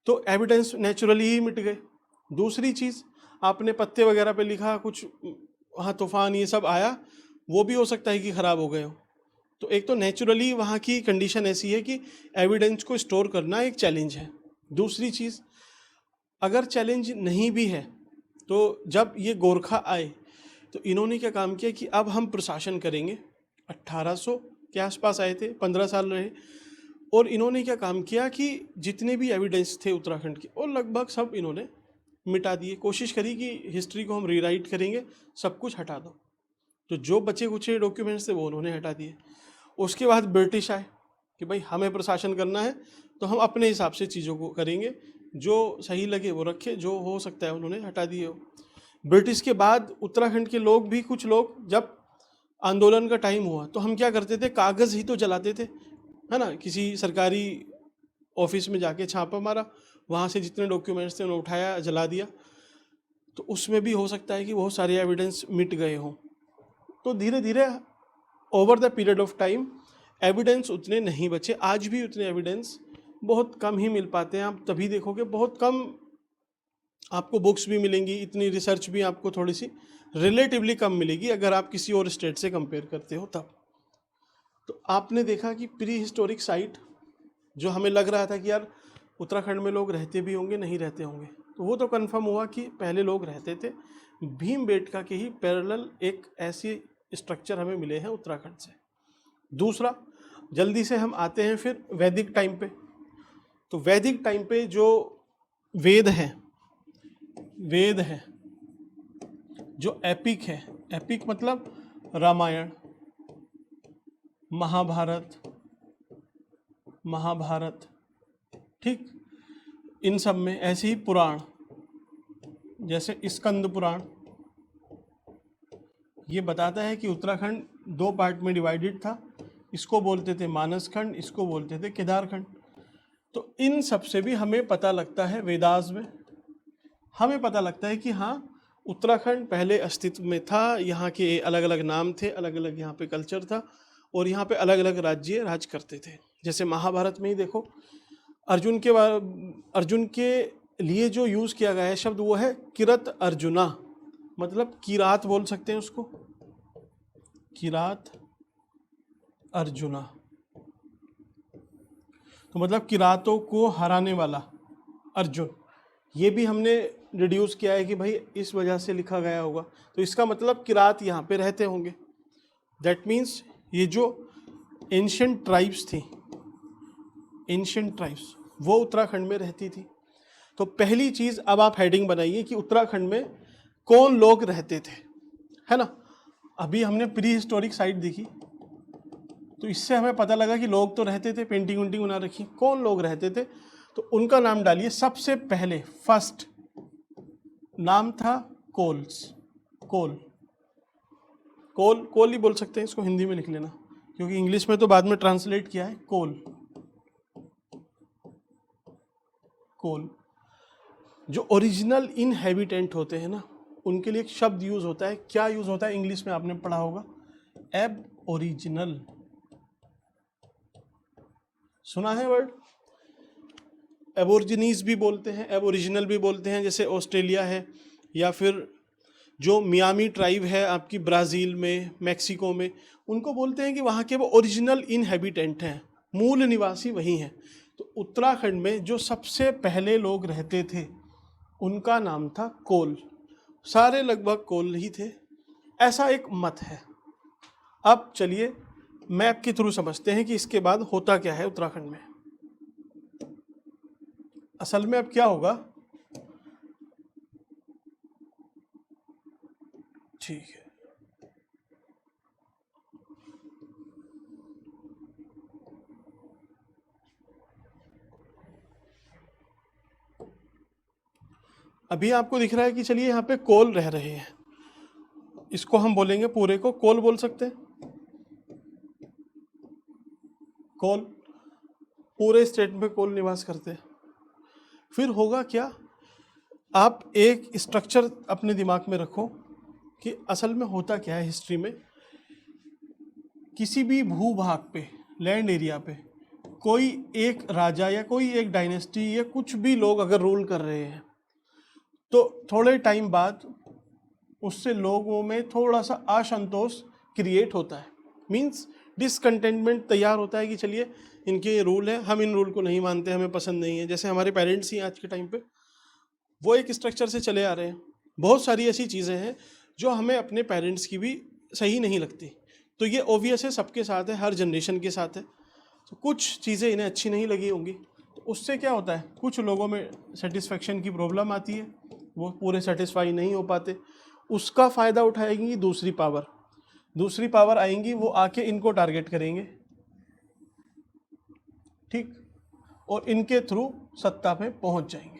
तो एविडेंस नेचुरली ही मिट गए। दूसरी चीज़, आपने पत्ते वगैरह पे लिखा कुछ, वहाँ तूफान ये सब आया, वो भी हो सकता है कि ख़राब हो गए हो। तो एक तो नेचुरली वहाँ की कंडीशन ऐसी है कि एविडेंस को स्टोर करना एक चैलेंज है। दूसरी चीज़, अगर चैलेंज नहीं भी है तो जब ये गोरखा आए तो इन्होंने क्या काम किया कि अब हम प्रशासन करेंगे। 1800 के आसपास आए थे, 15 साल रहे, और इन्होंने क्या काम किया कि जितने भी एविडेंस थे उत्तराखंड के वो लगभग सब इन्होंने मिटा दिए। कोशिश करी कि हिस्ट्री को हम रीराइट करेंगे, सब कुछ हटा दो। तो जो बचे कुचे डॉक्यूमेंट्स थे वो उन्होंने हटा दिए। उसके बाद ब्रिटिश आए कि भाई हमें प्रशासन करना है तो हम अपने हिसाब से चीज़ों को करेंगे, जो सही लगे वो रखे, जो हो सकता है उन्होंने हटा दिए हो। ब्रिटिश के बाद उत्तराखंड के लोग भी, कुछ लोग, जब आंदोलन का टाइम हुआ तो हम क्या करते थे, कागज़ ही तो जलाते थे, है ना। किसी सरकारी ऑफिस में जाके छापा मारा, वहाँ से जितने डॉक्यूमेंट्स थे उन्हें उठाया, जला दिया। तो उसमें भी हो सकता है कि बहुत सारे एविडेंस मिट गए हों। तो धीरे धीरे over the period of time evidence उतने नहीं बचे। आज भी उतने एविडेंस बहुत कम ही मिल पाते हैं। आप तभी देखोगे बहुत कम आपको बुक्स भी मिलेंगी, इतनी रिसर्च भी आपको थोड़ी सी रिलेटिवली कम मिलेगी अगर आप किसी और स्टेट से कंपेयर करते हो तब। तो आपने देखा कि प्री हिस्टोरिक साइट जो हमें लग रहा था कि यार उत्तराखंड में लोग रहते भी होंगे, नहीं रहते होंगे, तो वो तो कंफर्म हुआ कि पहले लोग रहते थे। भीमबेटका के ही पैरेलल एक ऐसी स्ट्रक्चर हमें मिले हैं उत्तराखंड से। दूसरा, जल्दी से हम आते हैं फिर वैदिक टाइम पे। तो वैदिक टाइम पे जो वेद हैं, वेद है, जो एपिक है, एपिक मतलब रामायण, महाभारत, महाभारत, ठीक, इन सब में ऐसे ही पुराण, जैसे स्कंद पुराण, ये बताता है कि उत्तराखंड दो पार्ट में डिवाइडेड था। इसको बोलते थे मानस खंड, इसको बोलते थे केदार खंड। तो इन सब से भी हमें पता लगता है, वेदास में हमें पता लगता है कि हाँ, उत्तराखंड पहले अस्तित्व में था, यहाँ के अलग अलग नाम थे, अलग अलग यहाँ पे कल्चर था, और यहाँ पे अलग अलग राज्य राज करते थे। जैसे महाभारत में ही देखो, अर्जुन के लिए जो यूज़ किया गया है शब्द वो है किरत अर्जुना, मतलब किरात बोल सकते हैं उसको, किरात अर्जुना, तो मतलब किरातों को हराने वाला अर्जुन। ये भी हमने रिड्यूस किया है कि भाई इस वजह से लिखा गया होगा, तो इसका मतलब किरात यहाँ पे रहते होंगे। दैट मीन्स ये जो एंशिएंट ट्राइब्स थी, एंशिएंट ट्राइब्स वो उत्तराखंड में रहती थी। तो पहली चीज़ अब आप हेडिंग बनाइए कि उत्तराखंड में कौन लोग रहते थे, है ना। अभी हमने प्री हिस्टोरिक साइट देखी तो इससे हमें पता लगा कि लोग तो रहते थे, पेंटिंग वेंटिंग बना रखी। कौन लोग रहते थे, तो उनका नाम डालिए। सबसे पहले फर्स्ट नाम था कोल्स, कोल, कोल, कोल ही बोल सकते हैं इसको, हिंदी में लिख लेना, क्योंकि इंग्लिश में तो बाद में ट्रांसलेट किया है कोल, कोल। जो ओरिजिनल इनहेबिटेंट होते हैं ना, उनके लिए एक शब्द यूज होता है। क्या यूज होता है, इंग्लिश में आपने पढ़ा होगा, एब ओरिजिनल, सुना है वर्ड। एबोरिजिनीज भी बोलते हैं, एबोरिजिनल भी बोलते हैं, जैसे ऑस्ट्रेलिया है, या फिर जो मियामी ट्राइब है आपकी ब्राज़ील में, मैक्सिको में, उनको बोलते हैं कि वहाँ के वो ओरिजिनल इनहेबिटेंट हैं, मूल निवासी वही हैं। तो उत्तराखंड में जो सबसे पहले लोग रहते थे उनका नाम था कोल। सारे लगभग कोल ही थे, ऐसा एक मत है। अब चलिए मैप के थ्रू समझते हैं कि इसके बाद होता क्या है उत्तराखंड में। असल में अब क्या होगा, ठीक है, अभी आपको दिख रहा है कि चलिए यहाँ पे कोल रह रहे हैं, इसको हम बोलेंगे पूरे को कोल बोल सकते हैं। कोल, पूरे स्टेट में कोल निवास करते हैं। फिर होगा क्या, आप एक स्ट्रक्चर अपने दिमाग में रखो कि असल में होता क्या है हिस्ट्री में। किसी भी भूभाग पे, लैंड एरिया पे कोई एक राजा या कोई एक डायनेस्टी या कुछ भी लोग अगर रूल कर रहे हैं तो थोड़े टाइम बाद उससे लोगों में थोड़ा सा असंतोष क्रिएट होता है, मीन्स डिसकंटेंटमेंट तैयार होता है कि चलिए इनके ये रूल है, हम इन रूल को नहीं मानते, हमें पसंद नहीं है। जैसे हमारे पेरेंट्स ही आज के टाइम पे वो एक स्ट्रक्चर से चले आ रहे हैं। बहुत सारी ऐसी चीज़ें हैं जो हमें अपने पेरेंट्स की भी सही नहीं लगती, तो ये ओवियस है, सबके साथ है, हर जनरेशन के साथ है। तो कुछ चीज़ें इन्हें अच्छी नहीं लगी होंगी, तो उससे क्या होता है, कुछ लोगों में सेटिस्फेक्शन की प्रॉब्लम आती है, वो पूरे सेटिस्फाई नहीं हो पाते। उसका फ़ायदा उठाएगी दूसरी पावर आएंगी, वो आके इनको टारगेट करेंगे, ठीक, और इनके थ्रू सत्ता पे पहुंच जाएंगे।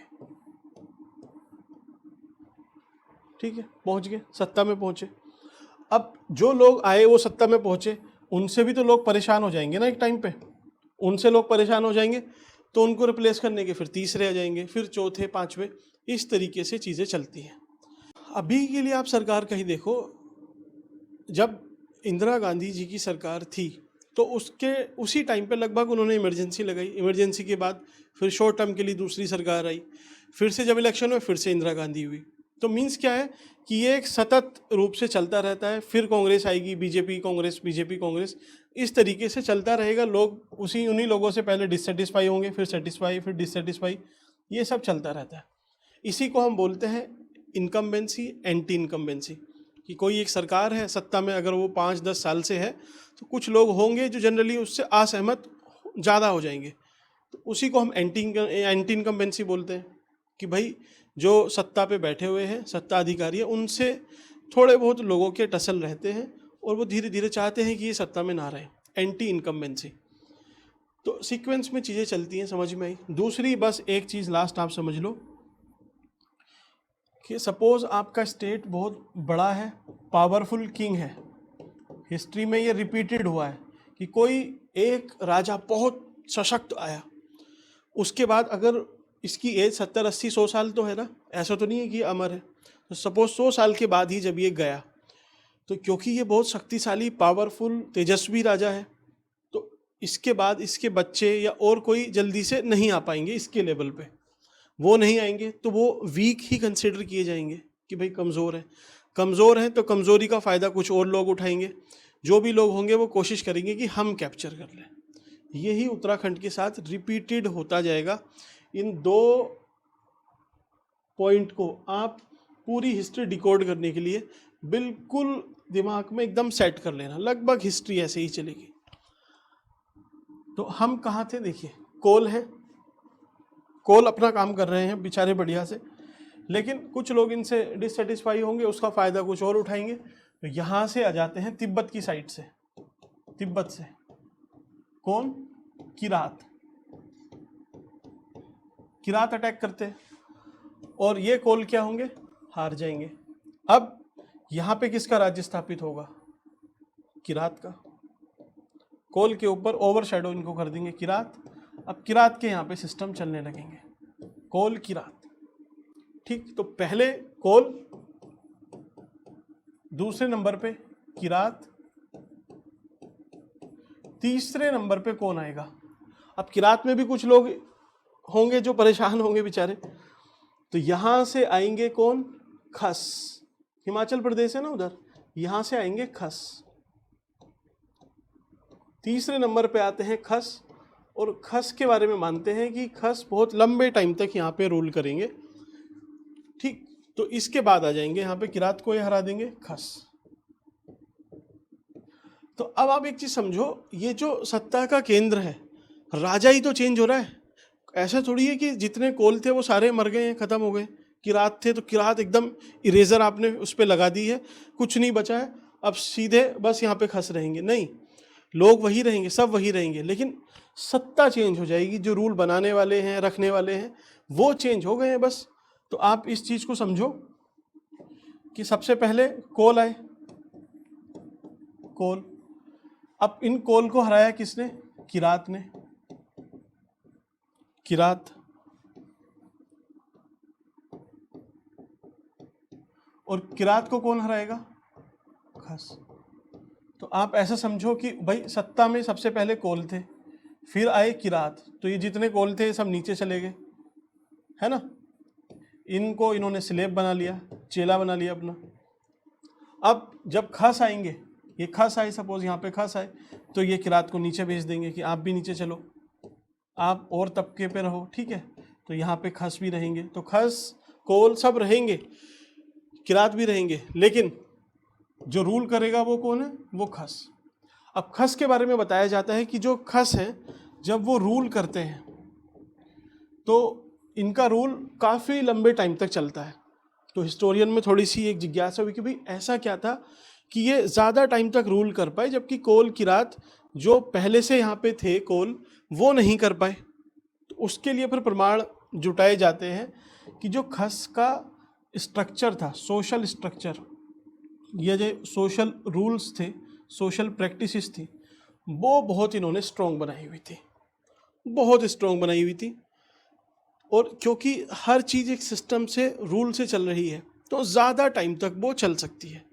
ठीक है, पहुंच गए, सत्ता में पहुंचे। अब जो लोग आए वो सत्ता में पहुंचे, उनसे भी तो लोग परेशान हो जाएंगे ना एक टाइम पे। उनसे लोग परेशान हो जाएंगे तो उनको रिप्लेस करने के फिर तीसरे आ जाएंगे, फिर चौथे, पांचवे, इस तरीके से चीज़ें चलती हैं। अभी के लिए आप सरकार का ही देखो, जब इंदिरा गांधी जी की सरकार थी तो उसके उसी टाइम पे लगभग उन्होंने इमरजेंसी लगाई। इमरजेंसी के बाद फिर शॉर्ट टर्म के लिए दूसरी सरकार आई, फिर से जब इलेक्शन हुए फिर से इंदिरा गांधी हुई। तो मीन्स क्या है कि ये एक सतत रूप से चलता रहता है। फिर कांग्रेस आएगी, बीजेपी कांग्रेस, इस तरीके से चलता रहेगा। लोग उन्हीं लोगों से पहले डिससेटिस्फाई होंगे, फिर सेटिस्फाई, फिर डिससेटिस्फाई, ये सब चलता रहता है। इसी को हम बोलते हैं इनकम्बेंसी, एंटी इनकम्बेंसी। कि कोई एक सरकार है सत्ता में, अगर वो 5-10 साल से है तो कुछ लोग होंगे जो जनरली उससे असहमत ज़्यादा हो जाएंगे, तो उसी को हम एंटी इनकम्बेंसी बोलते हैं। कि भाई जो सत्ता पे बैठे हुए हैं, सत्ता अधिकारी है, उनसे थोड़े बहुत लोगों के टसल रहते हैं और वो धीरे धीरे चाहते हैं कि ये सत्ता में ना रहे, एंटी इनकम्बेंसी। तो सीक्वेंस में चीज़ें चलती हैं, समझ में आई। दूसरी बस एक चीज़ लास्ट आप समझ लो कि सपोज आपका स्टेट बहुत बड़ा है, पावरफुल किंग है, हिस्ट्री में ये रिपीटेड हुआ है कि कोई एक राजा बहुत सशक्त आया, उसके बाद अगर इसकी एज 70-80-100 साल तो है ना, ऐसा तो नहीं है कि अमर है, तो सपोज 100 साल के बाद ही जब ये गया, तो क्योंकि ये बहुत शक्तिशाली, पावरफुल, तेजस्वी राजा है, तो इसके बाद इसके बच्चे या और कोई जल्दी से नहीं आ पाएंगे इसके लेवल पे। वो नहीं आएंगे तो वो वीक ही कंसिडर किए जाएंगे कि भाई कमज़ोर हैं तो कमज़ोरी का फ़ायदा कुछ और लोग उठाएंगे। जो भी लोग होंगे वो कोशिश करेंगे कि हम कैप्चर कर लें। यही उत्तराखंड के साथ रिपीटेड होता जाएगा। इन 2 पॉइंट को आप पूरी हिस्ट्री डिकोड करने के लिए बिल्कुल दिमाग में एकदम सेट कर लेना, लगभग हिस्ट्री ऐसे ही चलेगी। तो हम कहाँ थे, देखिए कोल अपना काम कर रहे हैं बेचारे बढ़िया से, लेकिन कुछ लोग इनसे डिससेटिस्फाई होंगे, उसका फ़ायदा कुछ और उठाएंगे। तो यहाँ से आ जाते हैं तिब्बत की साइड से, तिब्बत से कौन, किरात अटैक करते हैं और ये कोल क्या होंगे, हार जाएंगे। अब यहाँ पे किसका राज्य स्थापित होगा, किरात का। कोल के ऊपर ओवरशैडो इनको कर देंगे किरात। अब किरात के यहाँ पे सिस्टम चलने लगेंगे, कोल किरात, ठीक। तो पहले कोल, दूसरे नंबर पे किरात, तीसरे नंबर पे कौन आएगा। अब किरात में भी कुछ लोग होंगे जो परेशान होंगे बेचारे, तो यहां से आएंगे कौन, खस, हिमाचल प्रदेश है ना उधर, यहां से आएंगे खस। तीसरे नंबर पे आते हैं खस, और खस के बारे में मानते हैं कि खस बहुत लंबे टाइम तक यहाँ पे रूल करेंगे, ठीक। तो इसके बाद आ जाएंगे यहाँ पे किरात को, ये हरा देंगे खस। तो अब आप एक चीज समझो, ये जो सत्ता का केंद्र है, राजा ही तो चेंज हो रहा है। ऐसा थोड़ी है कि जितने कोल थे वो सारे मर गए हैं, खत्म हो गए। किरात थे तो किरात एकदम इरेजर आपने उस पर लगा दी है, कुछ नहीं बचा है, अब सीधे बस यहाँ पे खस रहेंगे, नहीं, लोग वही रहेंगे, सब वही रहेंगे, लेकिन सत्ता चेंज हो जाएगी। जो रूल बनाने वाले हैं, रखने वाले हैं, वो चेंज हो गए हैं बस। तो आप इस चीज को समझो कि सबसे पहले कोल आए, कोल। अब इन कोल को हराया किसने, किरात ने, किरात। और किरात को कौन हराएगा? खस। तो आप ऐसा समझो कि भाई सत्ता में सबसे पहले कोल थे, फिर आए किरात, तो ये जितने कोल थे सब नीचे चले गए, है ना। इनको इन्होंने स्लेब बना लिया, चेला बना लिया अपना। अब जब खस आएंगे, ये खस आए, सपोज यहाँ पे खस आए, तो ये किरात को नीचे भेज देंगे कि आप भी नीचे चलो, आप और तबके पे रहो, ठीक है। तो यहाँ पे खस भी रहेंगे, तो खस कोल सब रहेंगे, किरात भी रहेंगे, लेकिन जो रूल करेगा वो कौन है? वो खस। अब खस के बारे में बताया जाता है कि जो खस है जब वो रूल करते हैं तो इनका रूल काफ़ी लंबे टाइम तक चलता है। तो हिस्टोरियन में थोड़ी सी एक जिज्ञासा हुई कि भाई ऐसा क्या था कि ये ज़्यादा टाइम तक रूल कर पाए, जबकि कोल किरात जो पहले से यहाँ पे थे कोल वो नहीं कर पाए। तो उसके लिए फिर प्रमाण जुटाए जाते हैं कि जो खस का स्ट्रक्चर था, सोशल स्ट्रक्चर, ये जो सोशल रूल्स थे, सोशल प्रैक्टिसेस थी, वो बहुत इन्होंने स्ट्रॉन्ग बनाई हुई थी, बहुत स्ट्रॉन्ग बनाई हुई थी। और क्योंकि हर चीज़ एक सिस्टम से, रूल से चल रही है, तो ज़्यादा टाइम तक वो चल सकती है।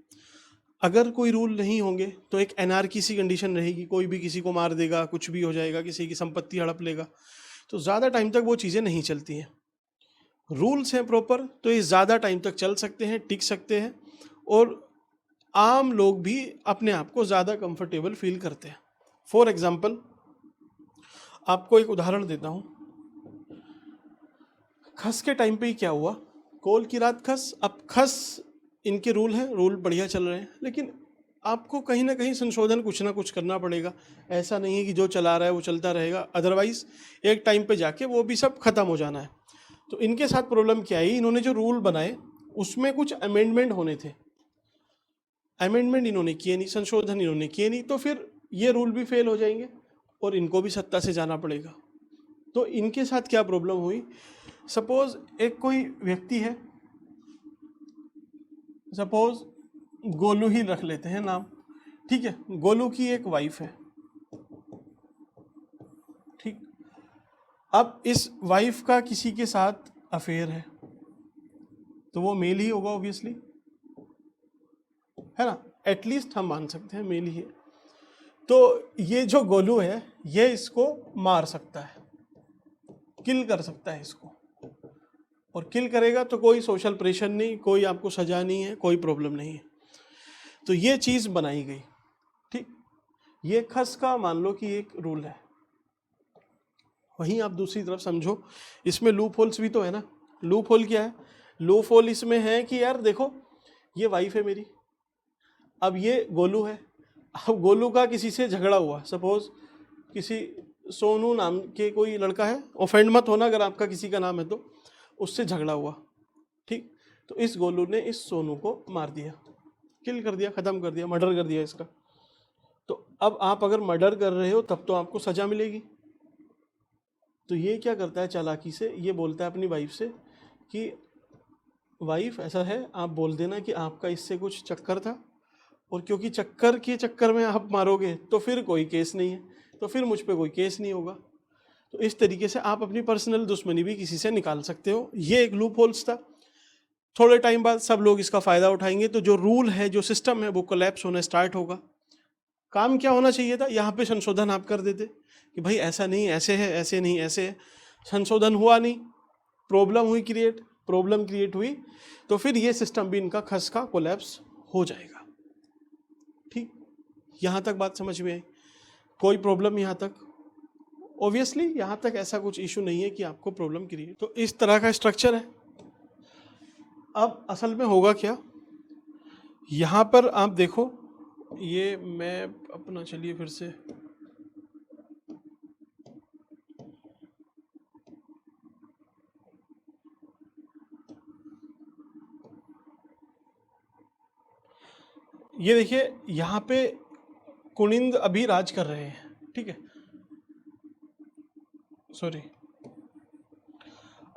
अगर कोई रूल नहीं होंगे तो एक एनार्की सी कंडीशन रहेगी, कोई भी किसी को मार देगा, कुछ भी हो जाएगा, किसी की संपत्ति हड़प लेगा, तो ज़्यादा टाइम तक वो चीज़ें नहीं चलती हैं। रूल्स हैं प्रॉपर तो ये ज़्यादा टाइम तक चल सकते हैं, टिक सकते हैं, और आम लोग भी अपने आप को ज़्यादा कंफर्टेबल फील करते हैं। फॉर एग्जाम्पल आपको एक उदाहरण देता हूँ। खस के टाइम पे ही क्या हुआ, कोल किरात खस, अब खस इनके रूल हैं, रूल बढ़िया चल रहे हैं, लेकिन आपको कहीं ना कहीं संशोधन कुछ ना कुछ करना पड़ेगा। ऐसा नहीं है कि जो चला रहा है वो चलता रहेगा, अदरवाइज एक टाइम पे जाके वो भी सब खत्म हो जाना है। तो इनके साथ प्रॉब्लम क्या आई, इन्होंने जो रूल बनाए उसमें कुछ अमेंडमेंट होने थे, अमेंडमेंट इन्होंने किए नहीं, संशोधन इन्होंने किए नहीं, तो फिर ये रूल भी फेल हो जाएंगे और इनको भी सत्ता से जाना पड़ेगा। तो इनके साथ क्या प्रॉब्लम हुई, सपोज एक कोई व्यक्ति है, सपोज गोलू ही रख लेते हैं नाम, ठीक है। गोलू की एक वाइफ है, ठीक। अब इस वाइफ का किसी के साथ अफेयर है, तो वो मेल ही होगा ऑब्वियसली, है ना, एटलीस्ट हम मान सकते हैं मेल ही है। तो ये जो गोलू है ये इसको मार सकता है, किल कर सकता है इसको, और किल करेगा तो कोई सोशल प्रेशर नहीं, कोई आपको सजा नहीं है, कोई प्रॉब्लम नहीं है। तो ये चीज़ बनाई गई, ठीक। ये खस का मान लो कि एक रूल है। वहीं आप दूसरी तरफ समझो, इसमें लूप होल्स भी तो है ना। लूप होल क्या है, लूप होल इसमें है कि यार देखो ये वाइफ है मेरी, अब ये गोलू है, अब गोलू का किसी से झगड़ा हुआ, सपोज किसी सोनू नाम के कोई लड़का है, ऑफेंड मत होना अगर आपका किसी का नाम है तो, उससे झगड़ा हुआ, ठीक। तो इस गोलू ने इस सोनू को मार दिया, किल कर दिया, ख़त्म कर दिया, मर्डर कर दिया इसका। तो अब आप अगर मर्डर कर रहे हो तब तो आपको सज़ा मिलेगी। तो ये क्या करता है चालाकी से, ये बोलता है अपनी वाइफ से कि वाइफ ऐसा है, आप बोल देना कि आपका इससे कुछ चक्कर था, और क्योंकि चक्कर के चक्कर में आप मारोगे तो फिर कोई केस नहीं है, तो फिर मुझ पे कोई केस नहीं होगा। तो इस तरीके से आप अपनी पर्सनल दुश्मनी भी किसी से निकाल सकते हो। ये एक लूप होल्स था। थोड़े टाइम बाद सब लोग इसका फ़ायदा उठाएंगे, तो जो रूल है, जो सिस्टम है, वो कोलैप्स होना स्टार्ट होगा। काम क्या होना चाहिए था, यहाँ पे संशोधन आप कर देते कि भाई ऐसा नहीं, ऐसे है, ऐसे नहीं, ऐसे है। संशोधन हुआ नहीं, प्रॉब्लम हुई क्रिएट, प्रॉब्लम क्रिएट हुई, तो फिर ये सिस्टम भी इनका खस का कोलैप्स हो जाएगा, ठीक। यहाँ तक बात समझ में आई, कोई प्रॉब्लम यहाँ तक? ऑब्वियसली यहाँ तक ऐसा कुछ इशू नहीं है कि आपको प्रॉब्लम क्रिएट, तो इस तरह का स्ट्रक्चर है। अब असल में होगा क्या, यहाँ पर आप देखो, ये मैं अपना, चलिए फिर से, ये देखिए यहाँ पे कुनिंद अभी राज कर रहे हैं, ठीक है, सॉरी।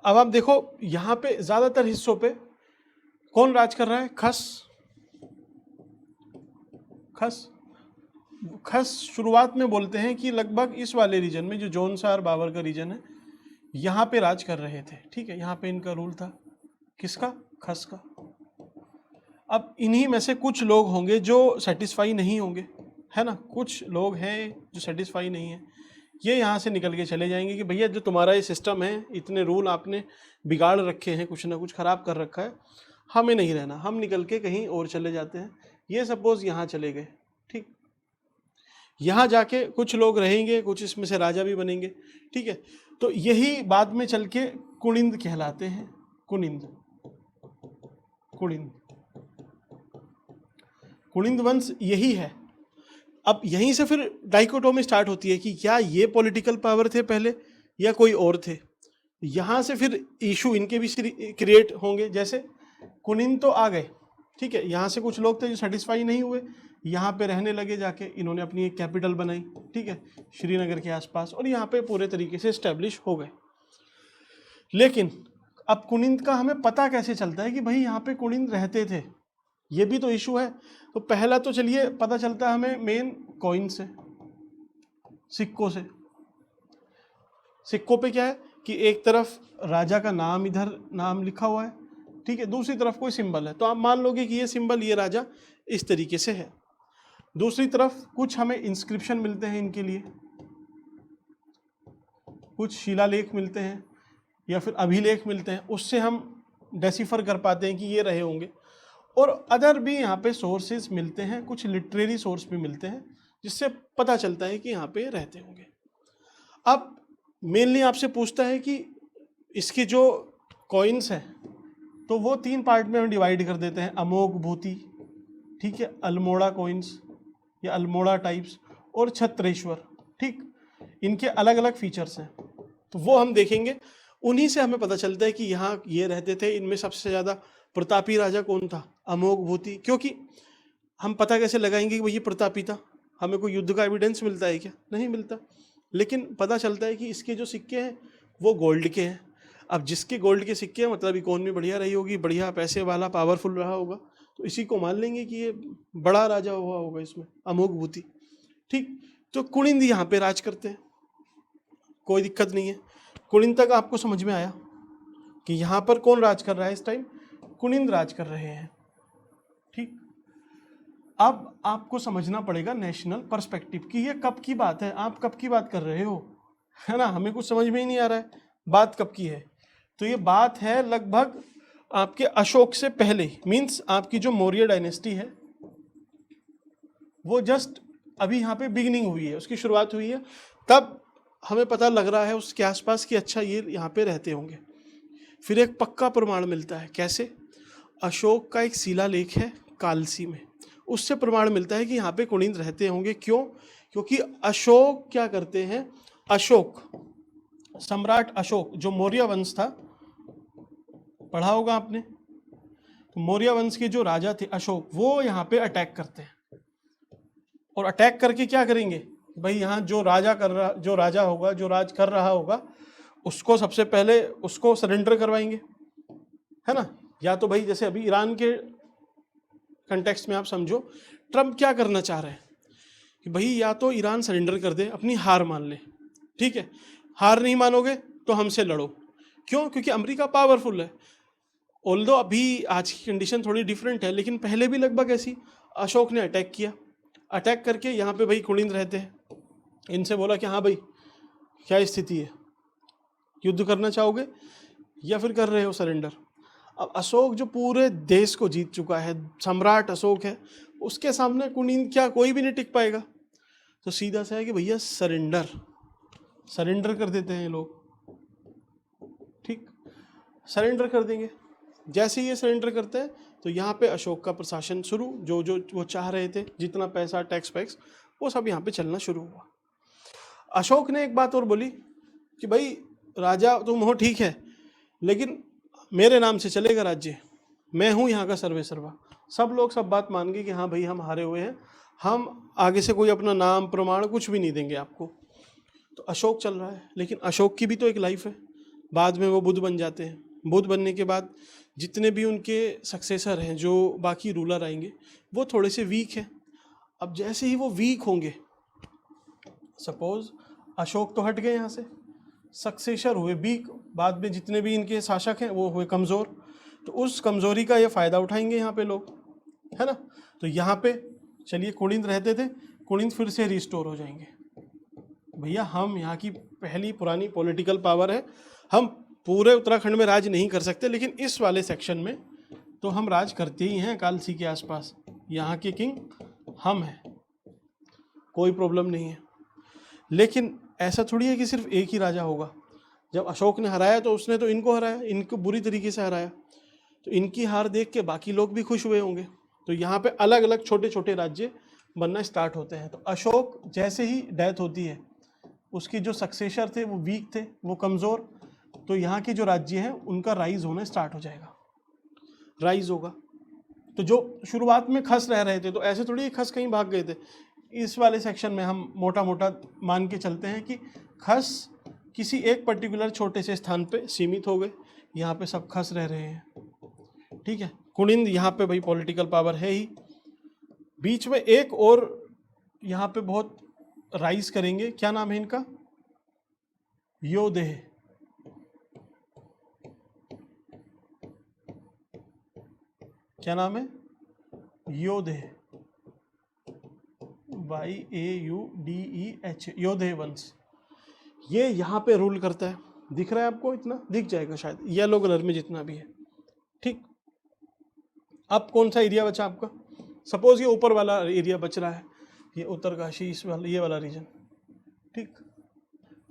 अब आप देखो यहाँ पे ज्यादातर हिस्सों पे कौन राज कर रहा है, खस। खस खस शुरुआत में बोलते हैं कि लगभग इस वाले रीजन में, जो जौनसार बाबर का रीजन है, यहाँ पे राज कर रहे थे, ठीक है। यहाँ पे इनका रूल था, किसका, खस का। अब इन्हीं में से कुछ लोग होंगे जो सेटिस्फाई नहीं होंगे, है ना, कुछ लोग हैं जो सेटिस्फाई नहीं है, ये यहाँ से निकल के चले जाएंगे कि भैया जो तुम्हारा ये सिस्टम है, इतने रूल आपने बिगाड़ रखे हैं, कुछ ना कुछ खराब कर रखा है, हमें नहीं रहना, हम निकल के कहीं और चले जाते हैं। ये सपोज यहाँ चले गए, ठीक, यहाँ जाके कुछ लोग रहेंगे, कुछ इसमें से राजा भी बनेंगे, ठीक है। तो यही बाद में चल के कुनिंद कहलाते हैं, कुनिंद, कुनिंद, कुनिंद वंश यही है। अब यहीं से फिर डाइकोटोमी स्टार्ट होती है कि क्या ये पॉलिटिकल पावर थे पहले या कोई और थे। यहाँ से फिर इशू इनके भी क्रिएट होंगे। जैसे कुनिंद तो आ गए, ठीक है, यहाँ से कुछ लोग थे जो सेटिस्फाई नहीं हुए, यहाँ पे रहने लगे जाके, इन्होंने अपनी एक कैपिटल बनाई, ठीक है, श्रीनगर के आसपास, और यहाँ पे पूरे तरीके से इस्टेब्लिश हो गए। लेकिन अब कुनिंद का हमें पता कैसे चलता है कि भाई यहाँ पे कुनिंद रहते थे, ये भी तो इशू है। तो पहला तो चलिए पता चलता है हमें मेन कॉइन से, सिक्कों से। सिक्कों पे क्या है कि एक तरफ राजा का नाम, इधर नाम लिखा हुआ है, ठीक है, दूसरी तरफ कोई सिंबल है, तो आप मान लोगे कि ये सिंबल, ये राजा इस तरीके से है। दूसरी तरफ कुछ हमें इंस्क्रिप्शन मिलते हैं इनके लिए, कुछ शिलालेख मिलते हैं या फिर अभिलेख मिलते हैं, उससे हम डेसिफर कर पाते हैं कि ये रहे होंगे। और अदर भी यहाँ पे सोर्सेज मिलते हैं, कुछ लिटरेरी सोर्स भी मिलते हैं, जिससे पता चलता है कि यहाँ पे रहते होंगे। अब मेनली आपसे पूछता है कि इसके जो कॉइन्स हैं तो वो 3 पार्ट में हम डिवाइड कर देते हैं, अमोघ भूति, ठीक है, अल्मोड़ा कॉइन्स या अल्मोड़ा टाइप्स, और छत्रेश्वर, ठीक, इनके अलग अलग फीचर्स हैं, तो वो हम देखेंगे। उन्हीं से हमें पता चलता है कि यहाँ ये रहते थे। इनमें सबसे ज़्यादा प्रतापी राजा कौन था? अमोघ भूति। क्योंकि हम पता कैसे लगाएंगे कि ये प्रतापी था? हमें कोई युद्ध का एविडेंस मिलता है क्या? नहीं मिलता, लेकिन पता चलता है कि इसके जो सिक्के हैं वो गोल्ड के हैं। अब जिसके गोल्ड के सिक्के हैं मतलब इकोनॉमी बढ़िया रही होगी, बढ़िया पैसे वाला, पावरफुल रहा होगा, तो इसी को मान लेंगे कि ये बड़ा राजा हुआ होगा इसमें, अमोघ भूति, ठीक। तो कुनिंद यहाँ पे राज करते हैं, कोई दिक्कत नहीं है। कुनिंद तक आपको समझ में आया कि यहाँ पर कौन राज कर रहा है? इस टाइम कुनिंद राज कर रहे हैं, ठीक। अब आपको समझना पड़ेगा नेशनल पर्सपेक्टिव कि ये कब की बात है, आप कब की बात कर रहे हो, है ना। हमें कुछ समझ में ही नहीं आ रहा है बात कब की है। तो ये बात है लगभग आपके अशोक से पहले, मीन्स आपकी जो मौर्य डायनेस्टी है वो जस्ट अभी यहाँ पे बिगिनिंग हुई है, उसकी शुरुआत हुई है, तब हमें पता लग रहा है उसके आसपास कि अच्छा ये यहाँ पे रहते होंगे। फिर एक पक्का प्रमाण मिलता है, कैसे? अशोक का एक शिलालेख है कालसी में, उससे प्रमाण मिलता है कि यहाँ पे कुनिंद रहते होंगे। क्यों? क्योंकि अशोक क्या करते हैं, अशोक, सम्राट अशोक जो मौर्य वंश था, पढ़ा होगा आपने, तो मौर्य वंश के जो राजा थे अशोक, वो यहाँ पे अटैक करते हैं। और अटैक करके क्या करेंगे भाई, यहाँ जो राजा होगा, जो राज कर रहा होगा, उसको सबसे पहले उसको सरेंडर करवाएंगे, है ना। या तो भाई जैसे अभी ईरान के कंटेक्स्ट में आप समझो, ट्रम्प क्या करना चाह रहे हैं कि भाई या तो ईरान सरेंडर कर दे, अपनी हार मान ले, ठीक है, हार नहीं मानोगे तो हमसे लड़ो। क्यों? क्योंकि अमेरिका पावरफुल है। ऑल्दो अभी आज की कंडीशन थोड़ी डिफरेंट है, लेकिन पहले भी लगभग ऐसी। अशोक ने अटैक किया, अटैक करके यहाँ पे भाई कुनिंद रहते हैं, इनसे बोला कि हाँ भाई क्या स्थिति है, युद्ध करना चाहोगे या फिर कर रहे हो सरेंडर। अब अशोक जो पूरे देश को जीत चुका है, सम्राट अशोक है, उसके सामने कुनिंद क्या, कोई भी नहीं टिक पाएगा। तो सीधा सा है कि भैया सरेंडर कर देते हैं लोग, ठीक, सरेंडर कर देंगे। जैसे ही ये सरेंडर करते हैं तो यहाँ पे अशोक का प्रशासन शुरू, जो जो वो चाह रहे थे, जितना पैसा, टैक्स वैक्स, वो सब यहाँ पे चलना शुरू हुआ। अशोक ने एक बात और बोली कि भाई राजा तुम हो ठीक है, लेकिन मेरे नाम से चलेगा राज्य, मैं हूँ यहाँ का सर्वे सर्वा। सब लोग सब बात मान गए कि हाँ भाई हम हारे हुए हैं, हम आगे से कोई अपना नाम प्रमाण कुछ भी नहीं देंगे आपको। तो अशोक चल रहा है, लेकिन अशोक की भी तो एक लाइफ है। बाद में वो बुद्ध बन जाते हैं, बुद्ध बनने के बाद जितने भी उनके सक्सेसर हैं, जो बाकी रूलर आएंगे, वो थोड़े से वीक हैं। अब जैसे ही वो वीक होंगे, सपोज अशोक तो हट गए यहाँ से, सक्सेसर हुए वीक, बाद में जितने भी इनके शासक हैं वो हुए कमज़ोर, तो उस कमज़ोरी का ये फ़ायदा उठाएंगे यहाँ पे लोग, है ना। तो यहाँ पे चलिए कुलिंद रहते थे, कुलिंद फिर से रिस्टोर हो जाएंगे। भैया हम यहाँ की पहली पुरानी पॉलिटिकल पावर है, हम पूरे उत्तराखंड में राज नहीं कर सकते, लेकिन इस वाले सेक्शन में तो हम राज करते ही हैं कालसी के आसपास, यहाँ के किंग हम हैं, कोई प्रॉब्लम नहीं है। लेकिन ऐसा थोड़ी है कि सिर्फ एक ही राजा होगा। जब अशोक ने हराया तो उसने तो इनको हराया, इनको बुरी तरीके से हराया, तो इनकी हार देख के बाकी लोग भी खुश हुए होंगे। तो यहाँ पे अलग अलग छोटे छोटे राज्य बनना स्टार्ट होते हैं। तो अशोक जैसे ही डेथ होती है, उसके जो सक्सेसर थे वो वीक थे, वो कमज़ोर, तो यहाँ के जो राज्य हैं उनका राइज होना स्टार्ट हो जाएगा, राइज होगा। तो जो शुरुआत में खस रह रहे थे, तो ऐसे थोड़ी खस कहीं भाग गए थे। इस वाले सेक्शन में हम मोटा मोटा मान के चलते हैं कि खस किसी एक पर्टिकुलर छोटे से स्थान पे सीमित हो गए, यहाँ पे सब खस रह रहे हैं, ठीक है। कुनिंद यहाँ पे भाई पॉलिटिकल पावर है ही। बीच में एक और यहाँ पे बहुत राइज करेंगे, क्या नाम है इनका, योधेय। क्या नाम है, योधेय, YAUDEH, योधेय वंश। ये यहाँ पे रूल करता है, दिख रहा है आपको, इतना दिख जाएगा शायद येलो कलर में जितना भी है, ठीक। अब कौन सा एरिया बचा आपका, सपोज ये ऊपर वाला एरिया बच रहा है, ये उत्तरकाशी, इस वाला, ये वाला रीजन, ठीक।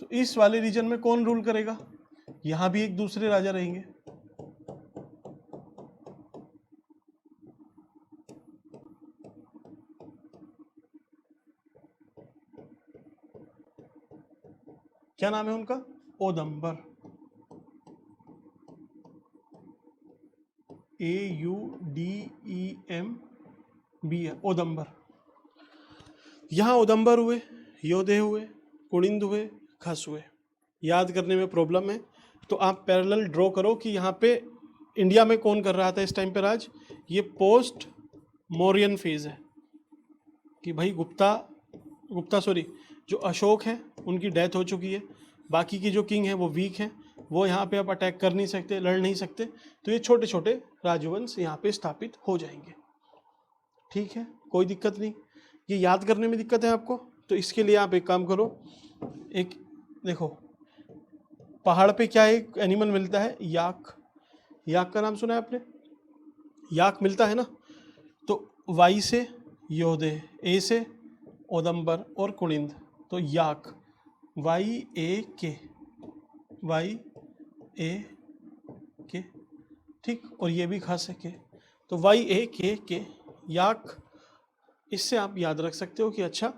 तो इस वाले रीजन में कौन रूल करेगा, यहाँ भी एक दूसरे राजा रहेंगे, क्या नाम है उनका, ओदंबर, AUDEMB, ओदंबर। यहाँ ओदंबर हुए, योधेय हुए, कुनिंद हुए, खस हुए। याद करने में प्रॉब्लम है तो आप पैरेलल ड्रॉ करो कि यहाँ पे इंडिया में कौन कर रहा था इस टाइम पे राज। ये पोस्ट मौर्यन फेज है कि भाई गुप्ता सॉरी, जो अशोक हैं उनकी डेथ हो चुकी है, बाकी की जो किंग हैं वो वीक हैं, वो यहाँ पे आप अटैक कर नहीं सकते, लड़ नहीं सकते, तो ये छोटे छोटे राजवंश यहाँ पे स्थापित हो जाएंगे, ठीक है, कोई दिक्कत नहीं। ये याद करने में दिक्कत है आपको, तो इसके लिए आप एक काम करो, एक देखो पहाड़ पे क्या एक एनिमल मिलता है, याक, याक का नाम सुना है आपने, याक मिलता है ना। तो वाई से योधेय, ए से ओदंबर और कुनिंद, तो याक, YAK, YAK, ठीक। और ये भी खस है के, तो YAK, याक। इससे आप याद रख सकते हो कि अच्छा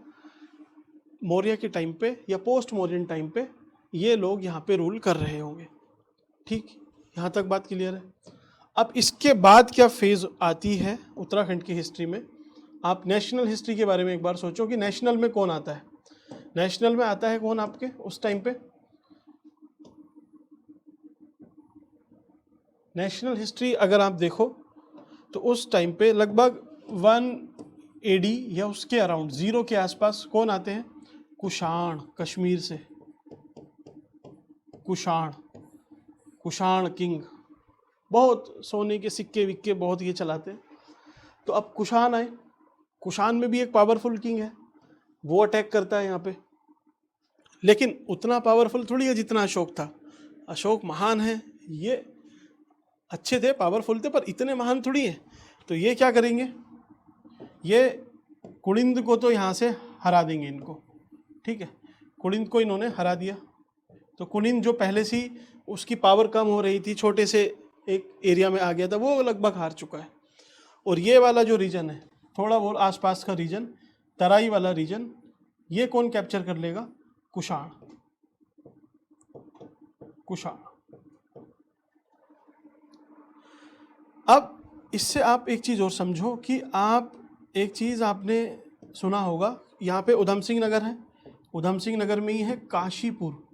मौर्य के टाइम पे या पोस्ट मौर्यन टाइम पे ये लोग यहाँ पे रूल कर रहे होंगे, ठीक। यहाँ तक बात क्लियर है। अब इसके बाद क्या फेज आती है उत्तराखंड की हिस्ट्री में, आप नेशनल हिस्ट्री के बारे में एक बार सोचो कि नेशनल में कौन आता है। नेशनल में आता है कौन आपके उस टाइम पे, नेशनल हिस्ट्री अगर आप देखो तो उस टाइम पे लगभग 1 AD या उसके अराउंड 0 के आसपास कौन आते हैं, कुषाण, कश्मीर से कुषाण किंग, बहुत सोने के सिक्के विक्के बहुत ये चलाते हैं। तो अब कुषाण आए, कुषाण में भी एक पावरफुल किंग है, वो अटैक करता है यहाँ पे, लेकिन उतना पावरफुल थोड़ी है जितना अशोक था। अशोक महान है, ये अच्छे थे, पावरफुल थे, पर इतने महान थोड़ी है। तो ये क्या करेंगे, ये कुनिंद को तो यहाँ से हरा देंगे इनको, ठीक है। कुनिंद को इन्होंने हरा दिया, तो कुनिंद जो पहले से ही उसकी पावर कम हो रही थी, छोटे से एक एरिया में आ गया था, वो लगभग हार चुका है। और ये वाला जो रीजन है, थोड़ा बहुत आसपास का रीजन, तराई वाला रीजन, ये कौन कैप्चर कर लेगा, कुषाण। अब इससे आप एक चीज़ और समझो कि आप एक चीज़ आपने सुना होगा, यहाँ पे उधम सिंह नगर है, उधम सिंह नगर में ही है काशीपुर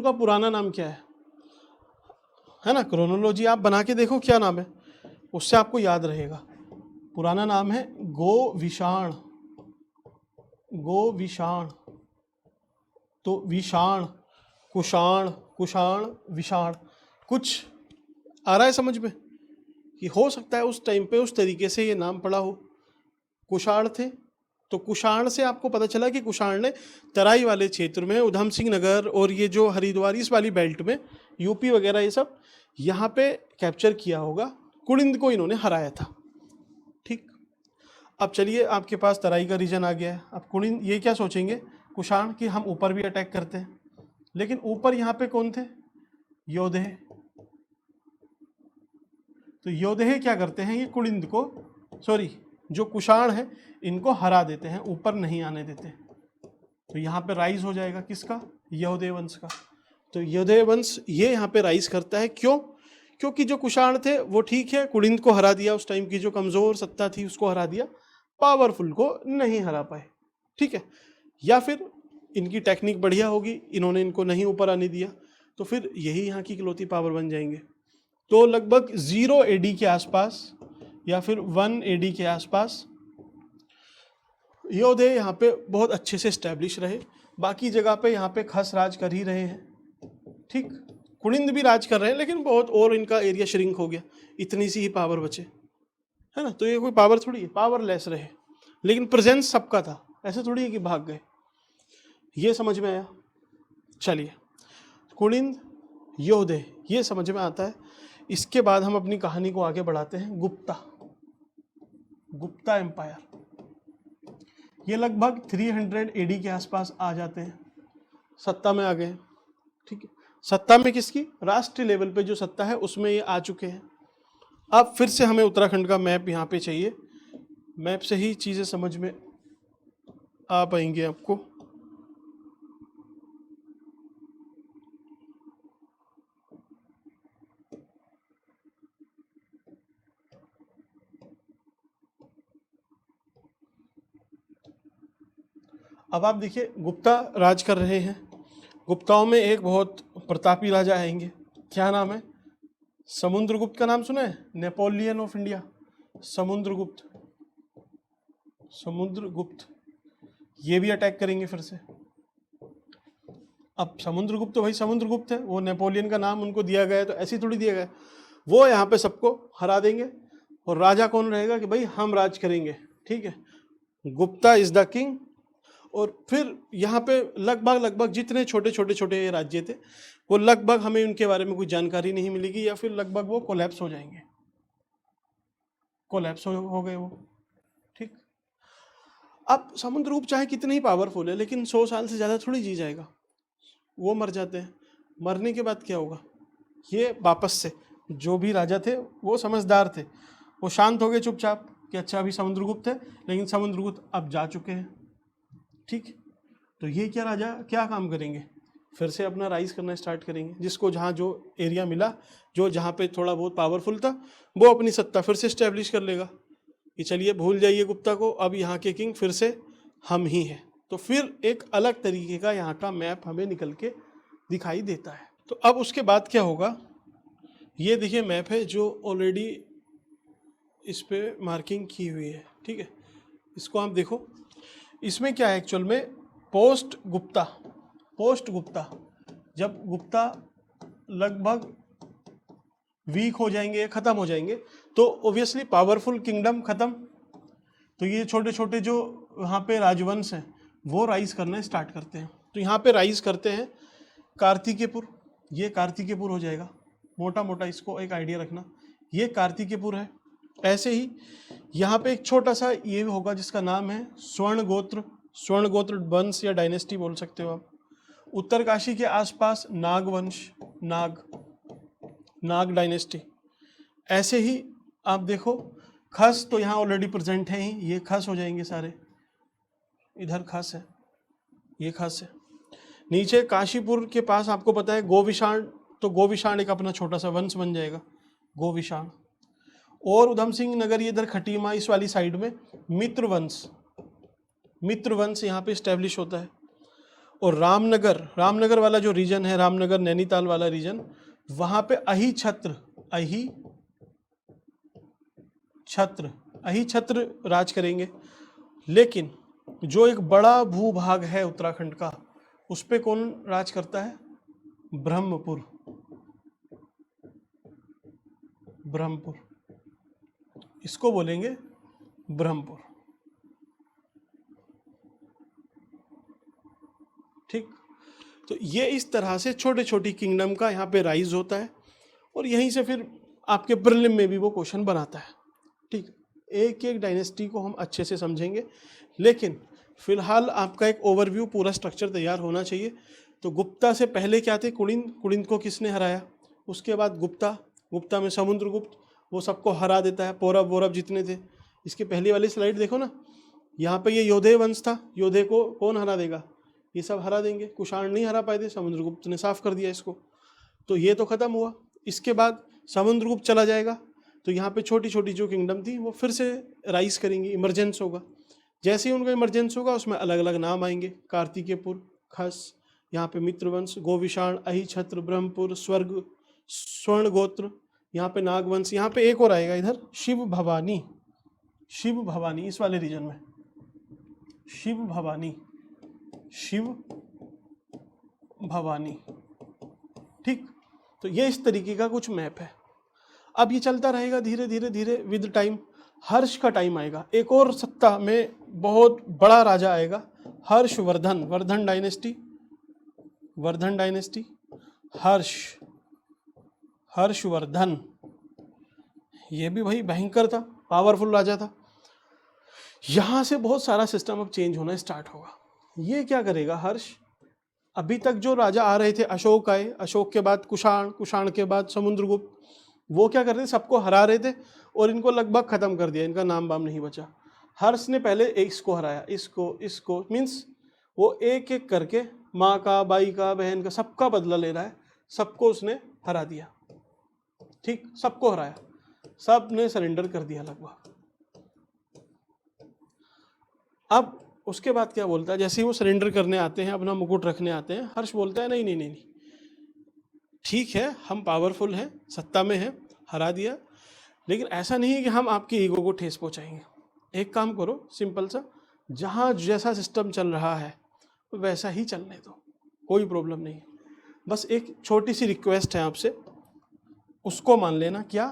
का पुराना नाम क्या है ना, क्रोनोलॉजी आप बना के देखो क्या नाम है, उससे आपको याद रहेगा। पुराना नाम है गोविषाण, तो विषाण, कुषाण, विषाण, कुछ आ रहा है समझ में कि हो सकता है उस टाइम पे उस तरीके से ये नाम पड़ा हो। कुषाण थे, तो कुषाण से आपको पता चला कि कुषाण ने तराई वाले क्षेत्र में, उधम सिंह नगर और ये जो हरिद्वार इस वाली बेल्ट में, यूपी वगैरह ये सब, यहाँ पे कैप्चर किया होगा। कुलिंद को इन्होंने हराया था। ठीक, अब चलिए आपके पास तराई का रीजन आ गया है। अब कुलिंद ये क्या सोचेंगे कुषाण कि हम ऊपर भी अटैक करते हैं, लेकिन ऊपर यहाँ पे कौन थे? योधे। तो योधे क्या करते हैं, ये कुलिंद को, सॉरी जो कुषाण है इनको हरा देते हैं, ऊपर नहीं आने देते। तो यहाँ पे राइज हो जाएगा किसका? यौधेय वंश का। तो यौधेय वंश ये यहाँ पे राइज करता है। क्यों? क्योंकि जो कुषाण थे वो ठीक है, कुलिंद को हरा दिया, उस टाइम की जो कमजोर सत्ता थी उसको हरा दिया, पावरफुल को नहीं हरा पाए। ठीक है, या फिर इनकी टेक्निक बढ़िया होगी, इन्होंने इनको नहीं ऊपर आने दिया, तो फिर यही यहाँ की इकलौती पावर बन जाएंगे। तो लगभग 0 AD के आसपास या फिर 1 AD के आसपास योधे यहाँ पे बहुत अच्छे से स्टैब्लिश रहे। बाकी जगह पे यहाँ पे खस राज कर ही रहे हैं। ठीक, कुलिंद भी राज कर रहे हैं, लेकिन बहुत और इनका एरिया श्रिंक हो गया, इतनी सी ही पावर बचे, है ना। तो ये कोई पावर थोड़ी है, पावरलेस रहे, लेकिन प्रेजेंस सबका था, ऐसे थोड़ी है कि भाग गए। ये समझ में आया? चलिए, कुलिंद, योधे, ये समझ में आता है। इसके बाद हम अपनी कहानी को आगे बढ़ाते हैं। गुप्ता एम्पायर, ये लगभग 300 AD के आसपास आ जाते हैं, सत्ता में आ गए। ठीक है, सत्ता में किसकी? राष्ट्रीय लेवल पे जो सत्ता है उसमें ये आ चुके हैं। अब फिर से हमें उत्तराखंड का मैप यहाँ पे चाहिए, मैप से ही चीज़ें समझ में आ पाएंगी आपको। अब आप देखिए, गुप्ता राज कर रहे हैं। गुप्ताओं में एक बहुत प्रतापी राजा आएंगे, क्या नाम है? समुद्रगुप्त का नाम सुना है? Napoleon of India, Samudragupta. Samudragupta ये भी अटैक करेंगे फिर से। अब समुद्रगुप्त तो भाई समुद्रगुप्त है, वो नेपोलियन का नाम उनको दिया गया है तो ऐसे थोड़ी दिया गया, वो यहाँ पे सबको हरा देंगे। और राजा कौन रहेगा कि भाई हम राज करेंगे। ठीक है, गुप्ता इज द किंग। और फिर यहाँ पे लगभग जितने छोटे राज्य थे वो लगभग हमें उनके बारे में कोई जानकारी नहीं मिलेगी, या फिर लगभग वो कोलैप्स हो जाएंगे, कोलैप्स हो गए वो। ठीक, अब समुद्रगुप्त चाहे कितने ही पावरफुल है, लेकिन 100 साल से ज़्यादा थोड़ी जी जाएगा, वो मर जाते हैं। मरने के बाद क्या होगा? ये वापस से जो भी राजा थे वो समझदार थे, वो शांत हो गए चुपचाप कि अच्छा अभी समुद्रगुप्त है, लेकिन समुद्रगुप्त अब जा चुके हैं। ठीक, तो ये क्या राजा क्या काम करेंगे? फिर से अपना राइज करना स्टार्ट करेंगे, जिसको जहाँ जो एरिया मिला, जो जहाँ पे थोड़ा बहुत पावरफुल था, वो अपनी सत्ता फिर से स्टैब्लिश कर लेगा कि चलिए भूल जाइए गुप्ता को, अब यहाँ के किंग फिर से हम ही हैं। तो फिर एक अलग तरीके का यहाँ का मैप हमें निकल के दिखाई देता है। तो अब उसके बाद क्या होगा, ये देखिए मैप है जो ऑलरेडी इस पे मार्किंग की हुई है। ठीक है, इसको आप देखो, इसमें क्या है एक्चुअल में, पोस्ट गुप्ता जब गुप्ता लगभग वीक हो जाएंगे, खत्म हो जाएंगे, तो ऑब्वियसली पावरफुल किंगडम खत्म, तो ये छोटे छोटे जो यहाँ पे राजवंश हैं वो राइज करना स्टार्ट करते हैं। तो यहाँ पे राइज करते हैं कार्तिकेयपुर, ये कार्तिकेयपुर हो जाएगा, मोटा मोटा इसको एक आइडिया रखना, ये कार्तिकेयपुर है। ऐसे ही यहाँ पे एक छोटा सा ये होगा जिसका नाम है स्वर्ण गोत्र वंश या डायनेस्टी बोल सकते हो आप। उत्तरकाशी के आसपास नागवंश, नाग डायनेस्टी। ऐसे ही आप देखो खस तो यहाँ ऑलरेडी प्रेजेंट है ही, ये खस हो जाएंगे सारे, इधर खस है, ये खस है। नीचे काशीपुर के पास आपको पता है गोविशाण, तो गोविशाण एक अपना छोटा सा वंश बन जाएगा, गोविशाण। और उधम सिंह नगर ये इधर खटीमा इस वाली साइड में मित्र वंश यहाँ पे स्टैब्लिश होता है। और रामनगर वाला जो रीजन है, रामनगर नैनीताल वाला रीजन, वहाँ पे अही छत्र राज करेंगे। लेकिन जो एक बड़ा भूभाग है उत्तराखंड का, उस पे कौन राज करता है? ब्रह्मपुर। ब्रह्मपुर, इसको बोलेंगे ब्रह्मपुर। ठीक, तो ये इस तरह से छोटे छोटी किंगडम का यहाँ पे राइज होता है और यहीं से फिर आपके प्रीलिम में भी वो क्वेश्चन बनाता है। ठीक, एक एक डायनेस्टी को हम अच्छे से समझेंगे, लेकिन फिलहाल आपका एक ओवरव्यू पूरा स्ट्रक्चर तैयार होना चाहिए। तो गुप्ता से पहले क्या थे? कुलिन। कुलिन को किसने हराया? उसके बाद गुप्ता। गुप्ता में समुद्रगुप्त, वो सबको हरा देता है, पौरव वौरव जितने थे। इसके पहली वाली स्लाइड देखो ना, यहाँ पे ये योधे वंश था, योधे को कौन हरा देगा? ये सब हरा देंगे। कुषाण नहीं हरा पाए थे, समुद्रगुप्त ने साफ कर दिया इसको, तो ये तो खत्म हुआ। इसके बाद समुद्रगुप्त चला जाएगा, तो यहाँ पे छोटी छोटी जो किंगडम थी वो फिर से राइज करेंगी, इमरजेंस होगा। जैसे ही उनका इमरजेंस होगा उसमें अलग अलग नाम आएंगे, कार्तिकेयपुर, खस, यहाँ पे मित्रवंश, गोविषाण, अहिछत्र, ब्रह्मपुर, स्वर्ग, स्वर्ण गोत्र, यहाँ पे नागवंश, यहाँ पे एक और आएगा इधर शिव भवानी। शिव भवानी इस वाले रीजन में, शिव भवानी, शिव भवानी। ठीक, तो ये इस तरीके का कुछ मैप है। अब ये चलता रहेगा धीरे धीरे धीरे विद टाइम। हर्ष का टाइम आएगा, एक और सत्ता में बहुत बड़ा राजा आएगा, हर्षवर्धन, वर्धन डायनेस्टी, वर्धन डायनेस्टी, हर्ष, हर्षवर्धन। ये भी भाई भयंकर था, पावरफुल राजा था। यहां से बहुत सारा सिस्टम अब चेंज होना स्टार्ट होगा। ये क्या करेगा हर्ष? अभी तक जो राजा आ रहे थे, अशोक आए, अशोक के बाद कुषाण, कुषाण के बाद समुद्रगुप्त, वो क्या कर रहे थे? सबको हरा रहे थे और इनको लगभग खत्म कर दिया, इनका नाम बाम नहीं बचा। हर्ष ने पहले इसको हराया, इसको मीन्स वो एक एक करके माँ का, बाई का, बहन का, सबका बदला ले रहा है, सबको उसने हरा दिया। ठीक, सबको हराया, सब ने सरेंडर कर दिया लगभग। अब उसके बाद क्या बोलता है? जैसे ही वो सरेंडर करने आते हैं, अपना मुकुट रखने आते हैं, हर्ष बोलता है नहीं नहीं नहीं, ठीक है हम पावरफुल हैं, सत्ता में हैं, हरा दिया, लेकिन ऐसा नहीं है कि हम आपकी ईगो को ठेस पहुंचाएंगे। एक काम करो सिंपल सा, जहाँ जैसा सिस्टम चल रहा है वैसा ही चलने दो, कोई प्रॉब्लम नहीं है। बस एक छोटी सी रिक्वेस्ट है आपसे, उसको मान लेना। क्या?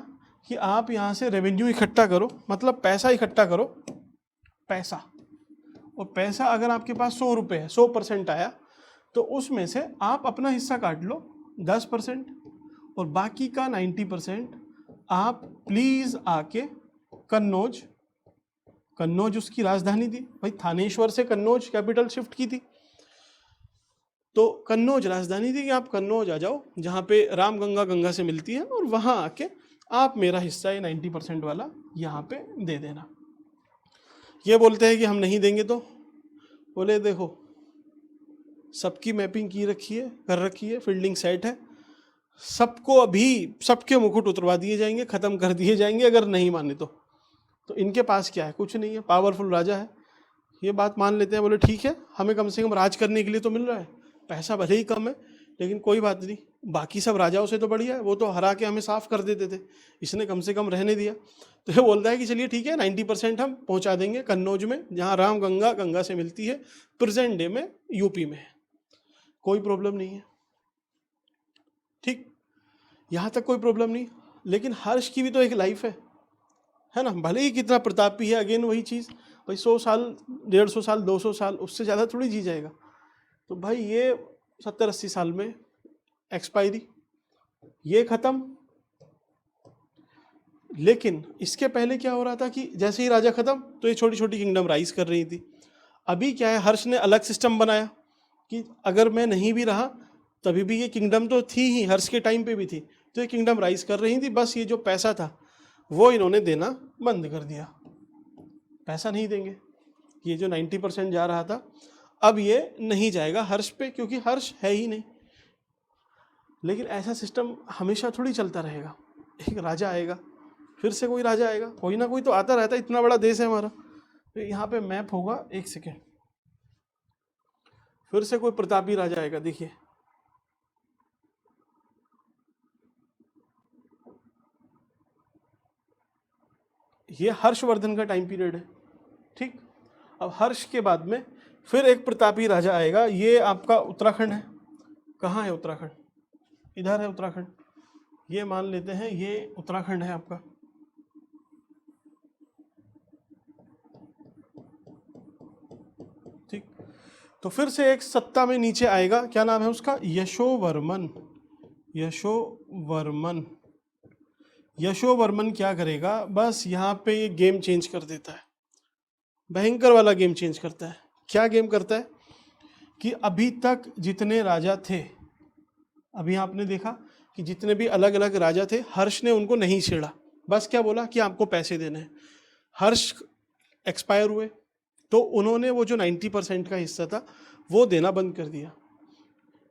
कि आप यहाँ से रेवेन्यू इकट्ठा करो, मतलब पैसा इकट्ठा करो, पैसा। और पैसा अगर आपके पास 100 रुपये है, 100% आया, तो उसमें से आप अपना हिस्सा काट लो 10%, और बाकी का 90% आप प्लीज आके कन्नौज, कन्नौज उसकी राजधानी थी भाई, थानेश्वर से कन्नौज कैपिटल शिफ्ट की थी, तो कन्नौज राजधानी थी कि आप कन्नौज आ जाओ, जहाँ पे रामगंगा गंगा से मिलती है, और वहाँ आके आप मेरा हिस्सा ये 90% वाला यहाँ पे दे देना। ये बोलते हैं कि हम नहीं देंगे, तो बोले देखो सबकी मैपिंग की रखी है, कर रखी है, फील्डिंग सेट है, सबको अभी सबके मुकुट उतरवा दिए जाएंगे, ख़त्म कर दिए जाएंगे अगर नहीं माने तो इनके पास क्या है? कुछ नहीं है, पावरफुल राजा है। ये बात मान लेते हैं, बोले ठीक है हमें कम से कम राज करने के लिए तो मिल रहा है, पैसा भले ही कम है लेकिन कोई बात नहीं, बाकी सब राजाओं से तो बढ़िया है, वो तो हरा के हमें साफ कर देते थे, इसने कम से कम रहने दिया। तो ये बोलता है कि चलिए ठीक है 90% हम पहुंचा देंगे कन्नौज में, जहाँ राम गंगा गंगा से मिलती है, प्रेजेंट डे में यूपी में है, कोई प्रॉब्लम नहीं है। ठीक, यहाँ तक कोई प्रॉब्लम नहीं। लेकिन हर्ष की भी तो एक लाइफ है ना, भले ही कितना प्रतापी है, अगेन वही चीज़ भाई, 100 साल, 150 साल, 200 साल, उससे ज़्यादा थोड़ी जी जाएगा। तो भाई ये 70-80 साल में एक्सपायरी, ये ख़त्म। लेकिन इसके पहले क्या हो रहा था कि जैसे ही राजा ख़त्म तो ये छोटी छोटी किंगडम राइज कर रही थी। अभी क्या है, हर्ष ने अलग सिस्टम बनाया कि अगर मैं नहीं भी रहा तभी भी ये किंगडम तो थी ही, हर्ष के टाइम पे भी थी, तो ये किंगडम राइज कर रही थी। बस ये जो पैसा था वो इन्होंने देना बंद कर दिया, पैसा नहीं देंगे। ये जो 90% जा रहा था अब ये नहीं जाएगा हर्ष पे, क्योंकि हर्ष है ही नहीं। लेकिन ऐसा सिस्टम हमेशा थोड़ी चलता रहेगा, एक राजा आएगा फिर से कोई राजा आएगा, कोई ना कोई तो आता रहता है, इतना बड़ा देश है हमारा। तो यहाँ पे मैप होगा, एक सेकेंड, फिर से कोई प्रतापी राजा आएगा। देखिए ये हर्षवर्धन का टाइम पीरियड है। ठीक, अब हर्ष के बाद में फिर एक प्रतापी राजा आएगा, ये आपका उत्तराखंड है। कहाँ है उत्तराखंड? इधर है उत्तराखंड। ये मान लेते हैं ये उत्तराखंड है आपका, ठीक। तो फिर से एक सत्ता में नीचे आएगा, क्या नाम है उसका, यशोवर्मन। यशोवर्मन, यशोवर्मन क्या करेगा, बस यहाँ पे ये गेम चेंज कर देता है, भयंकर वाला गेम चेंज करता है। क्या गेम करता है कि अभी तक जितने राजा थे, अभी आपने देखा कि जितने भी अलग अलग राजा थे, हर्ष ने उनको नहीं छेड़ा, बस क्या बोला कि आपको पैसे देने हैं। हर्ष एक्सपायर हुए तो उन्होंने वो जो 90% का हिस्सा था वो देना बंद कर दिया।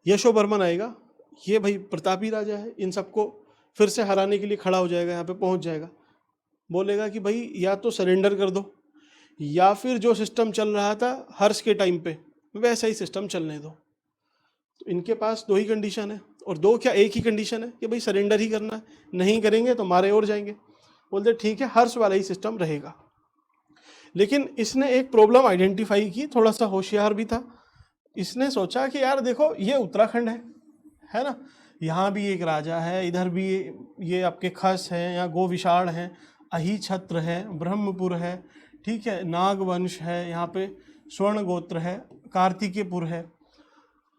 यशोवर्मन आएगा, ये भाई प्रतापी राजा है, इन सबको फिर से हराने के लिए खड़ा हो जाएगा, यहाँ पे पहुँच जाएगा, बोलेगा कि भाई या तो सरेंडर कर दो, या फिर जो सिस्टम चल रहा था हर्ष के टाइम पे वैसा ही सिस्टम चलने दो। तो इनके पास दो ही कंडीशन है, और दो क्या, एक ही कंडीशन है कि भाई सरेंडर ही करना है, नहीं करेंगे तो मारे और जाएंगे। बोलते ठीक है, हर्ष वाला ही सिस्टम रहेगा। लेकिन इसने एक प्रॉब्लम आइडेंटिफाई की, थोड़ा सा होशियार भी था। इसने सोचा कि यार देखो ये उत्तराखंड है ना, यहाँ भी एक राजा है, इधर भी ये आपके खस है, यहाँ गोविशाड़ है, अही छत्र है, ब्रह्मपुर है, ठीक है, नागवंश है, यहाँ पे स्वर्ण गोत्र है, कार्तिकेयपुर है,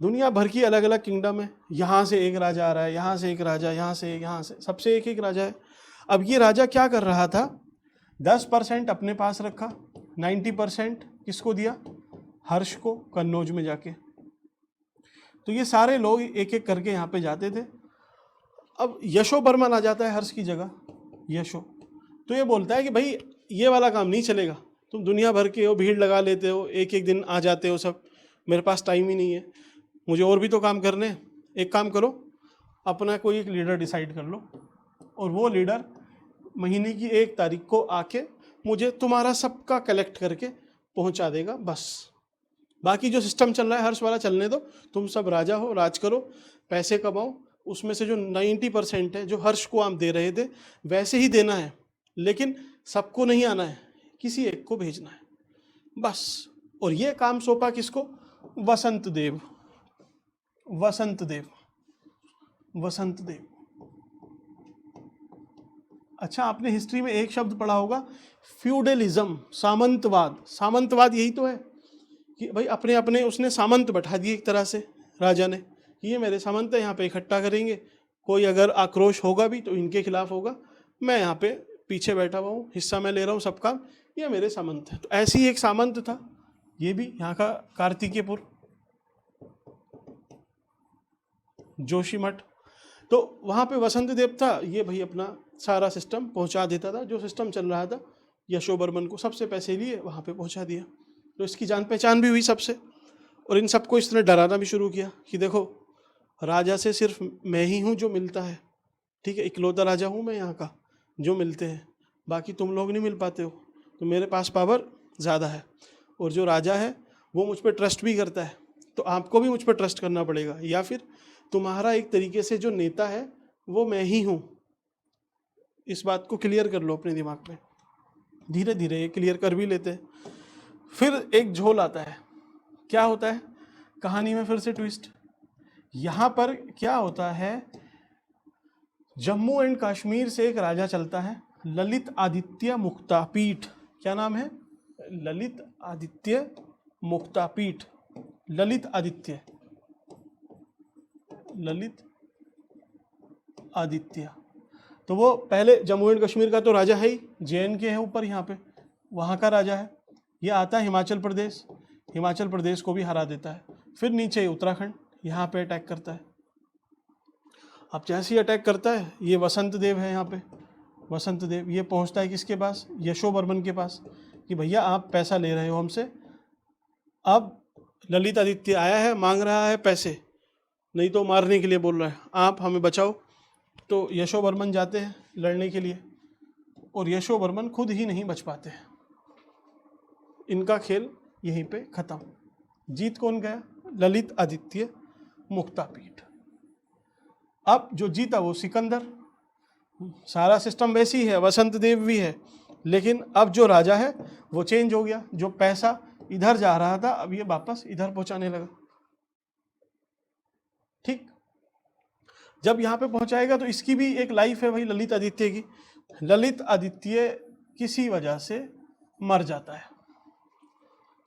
दुनिया भर की अलग अलग किंगडम है। यहाँ से एक राजा आ रहा है, यहाँ से एक राजा, यहाँ से सबसे एक एक राजा है। अब ये राजा क्या कर रहा था, 10% अपने पास रखा, 90% किसको दिया, हर्ष को, कन्नौज में जाके। तो ये सारे लोग एक एक करके यहाँ पे जाते थे। अब यशोवर्मन आ जाता है हर्ष की जगह, यशो, तो ये बोलता है कि भाई ये वाला काम नहीं चलेगा, तुम दुनिया भर के हो, भीड़ लगा लेते हो, एक एक दिन आ जाते हो सब, मेरे पास टाइम ही नहीं है, मुझे और भी तो काम करने हैं। एक काम करो, अपना कोई एक लीडर डिसाइड कर लो, और वो लीडर महीने की 1 तारीख को आके मुझे तुम्हारा सबका कलेक्ट करके पहुंचा देगा, बस बाकी जो सिस्टम चल रहा है हर्ष वाला चलने दो, तुम सब राजा हो, राज करो, पैसे कमाओ, उसमें से जो 90% है जो हर्ष को आप दे रहे थे वैसे ही देना है, लेकिन सबको नहीं आना है, किसी एक को भेजना है, बस। और ये काम सौंपा किसको, वसंत देव, वसंत देव, वसंत देव। अच्छा, आपने हिस्ट्री में एक शब्द पढ़ा होगा, फ्यूडलिज्म, सामंतवाद। सामंतवाद यही तो है कि भाई अपने अपने उसने सामंत बैठा दिए एक तरह से, राजा ने, ये मेरे सामंत है, यहाँ पे इकट्ठा करेंगे, कोई अगर आक्रोश होगा भी तो इनके खिलाफ होगा, मैं यहाँ पे पीछे बैठा हुआ हूँ, हिस्सा मैं ले रहा हूँ सब काम, ये मेरे सामंत है। तो ऐसी ही एक सामंत था ये भी, यहाँ का कार्तिकेयपुर, जोशीमठ। तो वहाँ पे वसंत देव था, ये भाई अपना सारा सिस्टम पहुँचा देता था, जो सिस्टम चल रहा था यशोवर्मन को सबसे पैसे लिए वहाँ पे पहुँचा दिया। तो इसकी जान पहचान भी हुई सबसे, और इन सबको इसने डराना भी शुरू किया कि देखो राजा से सिर्फ मैं ही हूँ जो मिलता है, ठीक है, इकलौता राजा हूँ मैं यहाँ का जो मिलते हैं, बाकी तुम लोग नहीं मिल पाते हो, तो मेरे पास पावर ज़्यादा है, और जो राजा है वो मुझ पर ट्रस्ट भी करता है, तो आपको भी मुझ पर ट्रस्ट करना पड़ेगा, या फिर तुम्हारा एक तरीके से जो नेता है वो मैं ही हूँ। इस बात को क्लियर कर लो अपने दिमाग में, धीरे धीरे ये क्लियर कर भी लेते हैं। फिर एक झोल आता है, क्या होता है कहानी में, फिर से ट्विस्ट। यहाँ पर क्या होता है, जम्मू एंड कश्मीर से एक राजा चलता है, ललित आदित्य मुक्तापीठ। क्या नाम है, ललित आदित्य मुक्तापीठ, ललित आदित्य, ललित आदित्य। तो वो पहले जम्मू एंड कश्मीर का तो राजा है ही, JNK है ऊपर यहाँ पे, वहाँ का राजा है। ये आता है हिमाचल प्रदेश, हिमाचल प्रदेश को भी हरा देता है। फिर नीचे उत्तराखंड, यहाँ पे अटैक करता है। अब जैसे ही अटैक करता है, ये वसंत देव है यहाँ पे, वसंत देव ये पहुँचता है किसके पास, यशोवर्मन के पास, कि भैया आप पैसा ले रहे हो हमसे, अब ललित आदित्य आया है, मांग रहा है पैसे, नहीं तो मारने के लिए बोल रहा है, आप हमें बचाओ। तो यशोवर्मन जाते हैं लड़ने के लिए, और यशोवर्मन खुद ही नहीं बच पाते हैं, इनका खेल यहीं पे खत्म। जीत कौन गया, ललित आदित्य मुक्तापीठ। अब जो जीता वो सिकंदर, सारा सिस्टम वैसी ही है, वसंत देव भी है, लेकिन अब जो राजा है वो चेंज हो गया, जो पैसा इधर जा रहा था अब ये वापस इधर पहुंचाने लगा, ठीक। जब यहाँ पे पहुंचाएगा तो इसकी भी एक लाइफ है भाई ललित आदित्य की। ललित आदित्य किसी वजह से मर जाता है,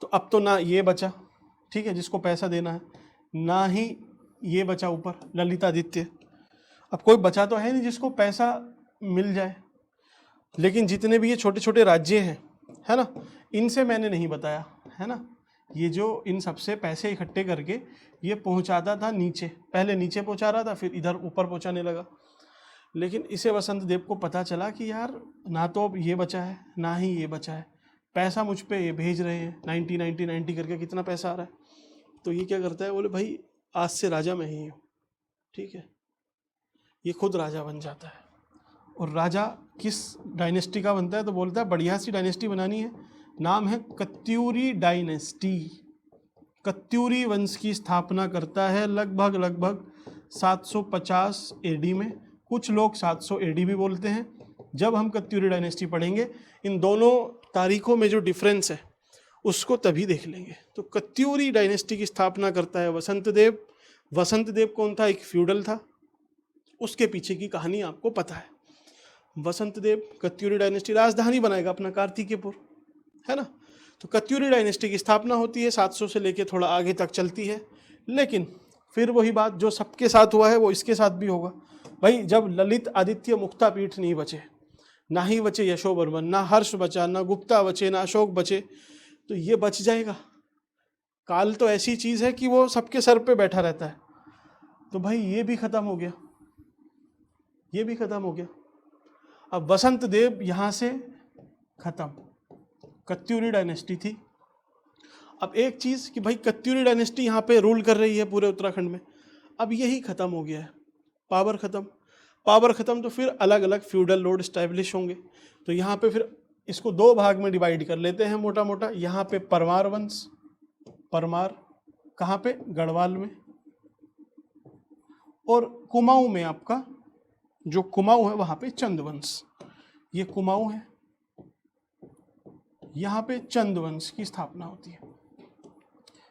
तो अब तो ना ये बचा, ठीक है, जिसको पैसा देना है, ना ही ये बचा ऊपर ललितादित्य। अब कोई बचा तो है नहीं जिसको पैसा मिल जाए। लेकिन जितने भी ये छोटे छोटे राज्य हैं, है ना, इनसे मैंने नहीं बताया, है ना, ये जो इन सबसे पैसे इकट्ठे करके ये पहुंचाता था नीचे, पहले नीचे पहुंचा रहा था, फिर इधर ऊपर पहुंचाने लगा। लेकिन इसे वसंत देव को पता चला कि यार ना तो अब ये बचा है ना ही ये बचा है, पैसा मुझ पे ये भेज रहे हैं 90 90 90 करके, कितना पैसा आ रहा है। तो ये क्या करता है, बोले भाई आज से राजा मैं ही हूँ, ठीक है। ये खुद राजा बन जाता है। और राजा किस डायनेस्टी का बनता है, तो बोलता है बढ़िया सी डायनेस्टी बनानी है, नाम है कत्यूरी डायनेस्टी। कत्यूरी वंश की स्थापना करता है लगभग 750 एडी में। कुछ लोग 700 एडी भी बोलते हैं। जब हम कत्यूरी डायनेस्टी पढ़ेंगे इन दोनों तारीखों में जो डिफरेंस है उसको तभी देख लेंगे। तो कत्यूरी डायनेस्टी की स्थापना करता है वसंत देव। वसंत देव कौन था, एक फ्यूडल था, उसके पीछे की कहानी आपको पता है। वसंत देव कत्यूरी डायनेस्टी, राजधानी बनाएगा अपना कार्तिकेयपुर, है ना। तो कत्यूरी डायनेस्टी की स्थापना होती है, 700 से लेके थोड़ा आगे तक चलती है। लेकिन फिर वही बात जो सबके साथ हुआ है वो इसके साथ भी होगा। भाई जब ललित आदित्य मुक्तापीठ नहीं बचे, ना ही बचे यशोवर्मन, ना हर्ष बचा, ना गुप्ता बचे, ना अशोक बचे, तो ये बच जाएगा। काल तो ऐसी चीज है कि वो सबके सर पे बैठा रहता है। तो भाई ये भी खत्म हो गया, ये भी खत्म हो गया। अब वसंत देव यहां से खत्म, कत्यूरी डायनेस्टी थी। अब एक चीज कि भाई कत्यूरी डायनेस्टी यहाँ पे रूल कर रही है पूरे उत्तराखंड में, अब यही खत्म हो गया है, पावर खत्म। पावर खत्म तो फिर अलग अलग फ्यूडल लॉर्ड स्टैब्लिश होंगे। तो यहाँ पे फिर इसको दो भाग में डिवाइड कर लेते हैं मोटा मोटा। यहाँ पे परमार वंश, परमार कहाँ पे, गढ़वाल में, और कुमाऊं में आपका जो कुमाऊं है वहां पे चंद वंश। ये कुमाऊं है, यहाँ पे चंद वंश की स्थापना होती है।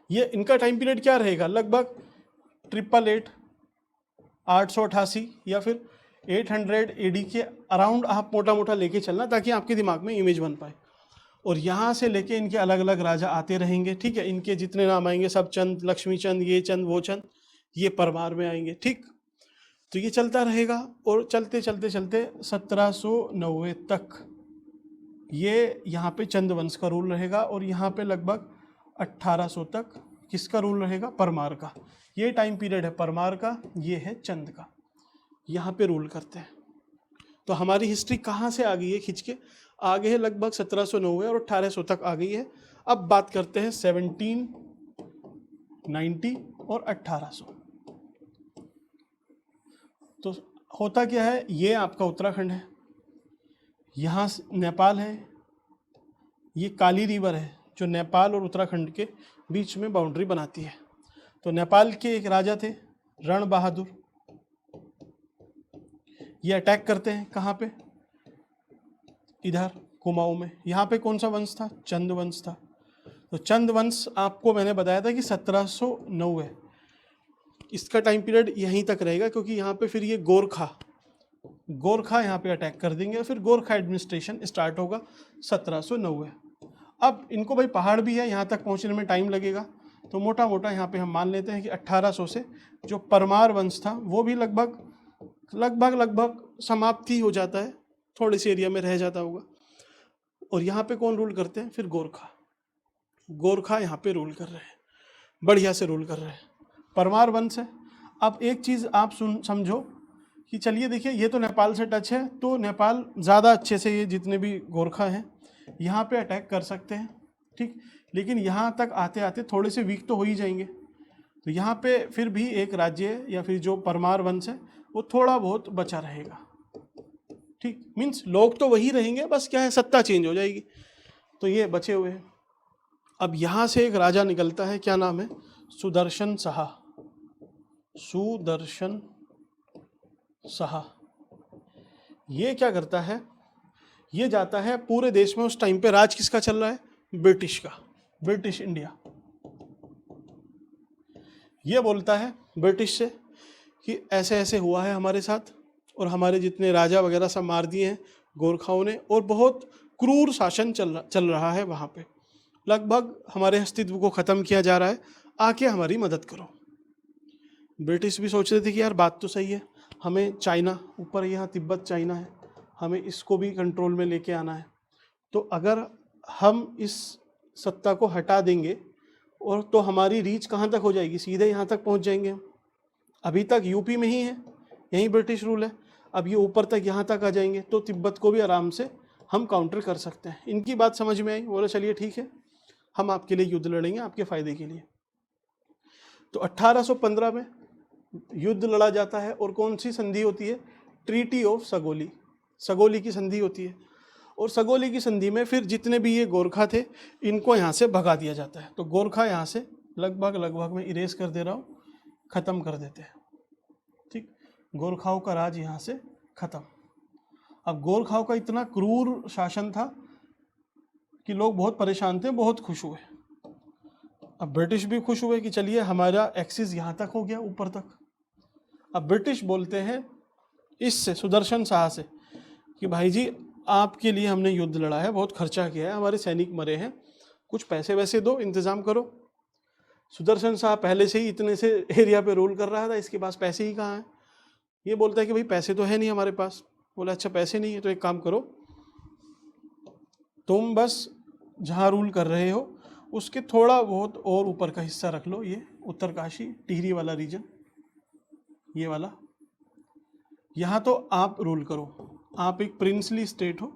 ये इनका टाइम पीरियड क्या रहेगा, लगभग 888 या फिर 800 एडी के अराउंड आप मोटा मोटा लेके चलना, ताकि आपके दिमाग में इमेज बन पाए। और यहाँ से लेके इनके अलग अलग राजा आते रहेंगे, ठीक है। इनके जितने नाम आएंगे सब चंद, लक्ष्मी चंद, ये चंद वो चंद, ये परमार में आएंगे, ठीक। तो ये चलता रहेगा और चलते चलते चलते 1790 तक ये यहाँ पे चंद वंश का रूल रहेगा। और यहाँ पे लगभग 1800 तक किसका रूल रहेगा, परमार का। ये टाइम पीरियड है परमार का, ये है चंद का, यहाँ पे रूल करते हैं। तो हमारी हिस्ट्री कहाँ से आ गई है खिंच के, आगे है लगभग 1790 और 1800 तक आ गई है। अब बात करते हैं 1790 और 1800। तो होता क्या है, ये आपका उत्तराखंड है, यहाँ नेपाल है, ये काली रिवर है जो नेपाल और उत्तराखंड के बीच में बाउंड्री बनाती है। तो नेपाल के एक राजा थे रण बहादुर, ये अटैक करते हैं कहाँ पे, इधर कुमाऊं में। यहाँ पे कौन सा वंश था, चंद वंश था। तो चंद वंश आपको मैंने बताया था कि 1790, इसका टाइम पीरियड यहीं तक रहेगा, क्योंकि यहाँ पे फिर ये गोरखा यहाँ पे अटैक कर देंगे और फिर गोरखा एडमिनिस्ट्रेशन स्टार्ट होगा 1790। अब इनको भाई पहाड़ भी है, यहाँ तक पहुँचने में टाइम लगेगा। तो मोटा मोटा यहाँ पे हम मान लेते हैं कि 1800 से जो परमार वंश था वो भी लगभग समाप्ति हो जाता है, थोड़े से एरिया में रह जाता होगा। और यहाँ पे कौन रूल करते हैं, फिर गोरखा यहाँ पे रूल कर रहे हैं, बढ़िया से रूल कर रहे हैं, परमार वंश है। अब एक चीज़ आप समझो कि चलिए देखिए, ये तो नेपाल से टच है, तो नेपाल ज़्यादा अच्छे से ये जितने भी गोरखा हैं यहाँ पे अटैक कर सकते हैं, ठीक। लेकिन यहाँ तक आते आते थोड़े से वीक तो हो ही जाएंगे। तो यहाँ पे फिर भी एक राज्य या फिर जो परमार वंश है वो थोड़ा बहुत बचा रहेगा, ठीक। मीन्स लोग तो वही रहेंगे, बस क्या है, सत्ता चेंज हो जाएगी। तो ये बचे हुए हैं। अब यहाँ से एक राजा निकलता है, क्या नाम है, सुदर्शन शाह। ये क्या करता है, ये जाता है पूरे देश में, उस टाइम पे राज किसका चल रहा है, ब्रिटिश का, ब्रिटिश इंडिया। ये बोलता है ब्रिटिश से कि ऐसे ऐसे हुआ है हमारे साथ और हमारे जितने राजा वगैरह सब मार दिए हैं गोरखाओं ने, और बहुत क्रूर शासन चल रहा है वहाँ पे, लगभग हमारे अस्तित्व को ख़त्म किया जा रहा है, आके हमारी मदद करो। ब्रिटिश भी सोच रहे थे कि यार बात तो सही है, हमें चाइना ऊपर, यहाँ तिब्बत चाइना है, हमें इसको भी कंट्रोल में लेके आना है, तो अगर हम इस सत्ता को हटा देंगे और तो हमारी रीच कहाँ तक हो जाएगी, सीधे यहाँ तक पहुँच जाएंगे हम। अभी तक यूपी में ही है, यहीं ब्रिटिश रूल है, अब ये ऊपर तक यहाँ तक आ जाएंगे तो तिब्बत को भी आराम से हम काउंटर कर सकते हैं। इनकी बात समझ में आई, बोले चलिए ठीक है, हम आपके लिए युद्ध लड़ेंगे, आपके फ़ायदे के लिए। तो 1815 में युद्ध लड़ा जाता है और कौन सी संधि होती है, ट्रीटी ऑफ सगोली, सगोली की संधि होती है। और सगोली की संधि में फिर जितने भी ये गोरखा थे इनको यहाँ से भगा दिया जाता है। तो गोरखा यहाँ से लगभग मैं इरेज कर दे रहा हूँ, ख़त्म कर देते हैं। ठीक, गोरखाओं का राज यहाँ से ख़त्म। अब गोरखाओं का इतना क्रूर शासन था कि लोग बहुत परेशान थे, बहुत खुश हुए। अब ब्रिटिश भी खुश हुए कि चलिए हमारा एक्सिस यहाँ तक हो गया, ऊपर तक। अब ब्रिटिश बोलते हैं इससे, सुदर्शन शाह से, कि भाई जी आपके लिए हमने युद्ध लड़ा है, बहुत खर्चा किया है, हमारे सैनिक मरे हैं, कुछ पैसे वैसे दो, इंतज़ाम करो। सुदर्शन शाह पहले से ही इतने से एरिया पे रूल कर रहा था, इसके पास पैसे ही कहाँ हैं। ये बोलता है कि भाई पैसे तो है नहीं हमारे पास। बोला अच्छा पैसे नहीं है तो एक काम करो, तुम बस जहाँ रूल कर रहे हो उसके थोड़ा बहुत और ऊपर का हिस्सा रख लो, ये उत्तरकाशी टिहरी वाला रीजन, ये वाला, यहाँ तो आप रूल करो, आप एक प्रिंसली स्टेट हो,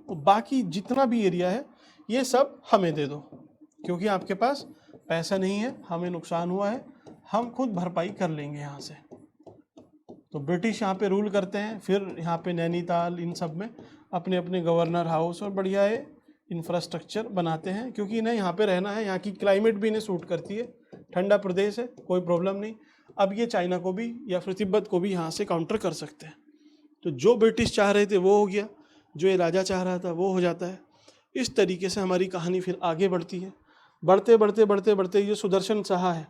और बाकी जितना भी एरिया है ये सब हमें दे दो, क्योंकि आपके पास पैसा नहीं है, हमें नुकसान हुआ है, हम खुद भरपाई कर लेंगे यहाँ से। तो ब्रिटिश यहाँ पे रूल करते हैं। फिर यहाँ पे नैनीताल इन सब में अपने अपने गवर्नर हाउस और बढ़िया इंफ्रास्ट्रक्चर बनाते हैं, क्योंकि इन्हें यहाँ पे रहना है, यहाँ की क्लाइमेट भी इन्हें सूट करती है, ठंडा प्रदेश है, कोई प्रॉब्लम नहीं। अब ये चाइना को भी या फिर तिब्बत को भी यहाँ से काउंटर कर सकते हैं। तो जो ब्रिटिश चाह रहे थे वो हो गया, जो ये राजा चाह रहा था वो हो जाता है। इस तरीके से हमारी कहानी फिर आगे बढ़ती है। बढ़ते बढ़ते बढ़ते बढ़ते ये सुदर्शन शाह है,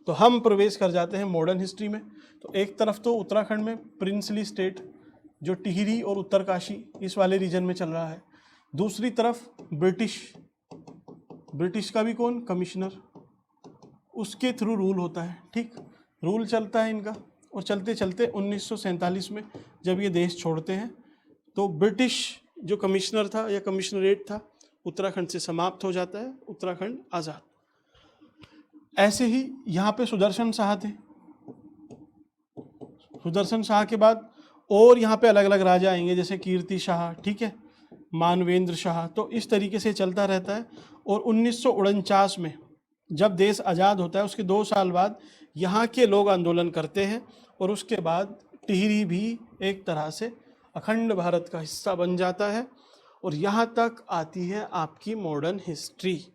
तो हम प्रवेश कर जाते हैं मॉडर्न हिस्ट्री में। तो एक तरफ तो उत्तराखंड में प्रिंसली स्टेट जो टिहरी और उत्तरकाशी इस वाले रीजन में चल रहा है, दूसरी तरफ ब्रिटिश का भी कौन, कमिश्नर, उसके थ्रू रूल होता है। ठीक, रूल चलता है इनका, और चलते चलते 1947 में जब ये देश छोड़ते हैं तो ब्रिटिश जो कमिश्नर था या कमिश्नरेट था उत्तराखंड से समाप्त हो जाता है, उत्तराखंड आज़ाद। ऐसे ही यहाँ पे सुदर्शन शाह थे, सुदर्शन शाह के बाद और यहाँ पे अलग अलग राजा आएंगे, जैसे कीर्ति शाह, ठीक है, मानवेंद्र शाह। तो इस तरीके से चलता रहता है। और 1949 में जब देश आज़ाद होता है उसके 2 साल बाद यहाँ के लोग आंदोलन करते हैं, और उसके बाद टिहरी भी एक तरह से अखंड भारत का हिस्सा बन जाता है। और यहाँ तक आती है आपकी मॉडर्न हिस्ट्री।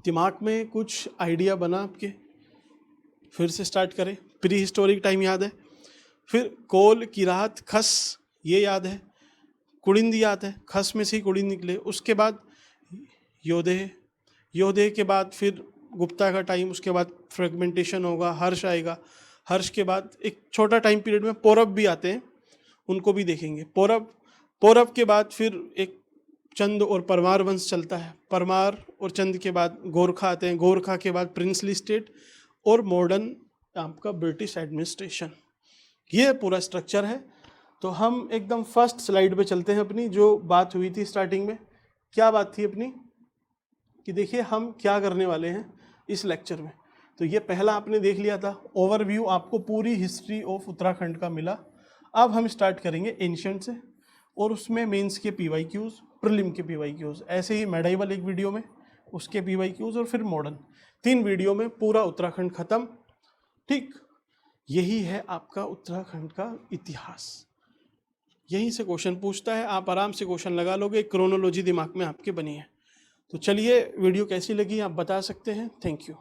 दिमाग में कुछ आइडिया बना आपके? फिर से स्टार्ट करें। प्री हिस्टोरिक टाइम याद है, फिर कोल, किरात, खस ये याद है, कुड़िंद याद है, खस में से ही कुड़िंद निकले। उसके बाद योधे के बाद फिर गुप्ता का टाइम, उसके बाद फ्रेगमेंटेशन होगा, हर्ष आएगा, हर्ष के बाद एक छोटा टाइम पीरियड में पौरव भी आते हैं, उनको भी देखेंगे। पौरव के बाद फिर एक चंद और परमार वंश चलता है, परमार और चंद के बाद गोरखा आते हैं, गोरखा के बाद प्रिंसली स्टेट और मॉडर्न आपका ब्रिटिश एडमिनिस्ट्रेशन। ये पूरा स्ट्रक्चर है। तो हम एकदम फर्स्ट स्लाइड पे चलते हैं अपनी, जो बात हुई थी स्टार्टिंग में। क्या बात थी अपनी कि देखिए हम क्या करने वाले हैं इस लेक्चर में। तो ये पहला आपने देख लिया था, ओवरव्यू आपको पूरी हिस्ट्री ऑफ उत्तराखंड का मिला। अब हम स्टार्ट करेंगे एंशिएंट से, और उसमें मेंस के PYQs, प्रीलिम के PYQs, ऐसे ही मेडाइवल एक वीडियो में उसके PYQs, और फिर मॉडर्न, 3 वीडियो में पूरा उत्तराखंड खत्म। ठीक, यही है आपका उत्तराखंड का इतिहास। यहीं से क्वेश्चन पूछता है, आप आराम से क्वेश्चन लगा लोगे, क्रोनोलॉजी दिमाग में आपके बनी है। तो चलिए, वीडियो कैसी लगी आप बता सकते हैं। Thank you.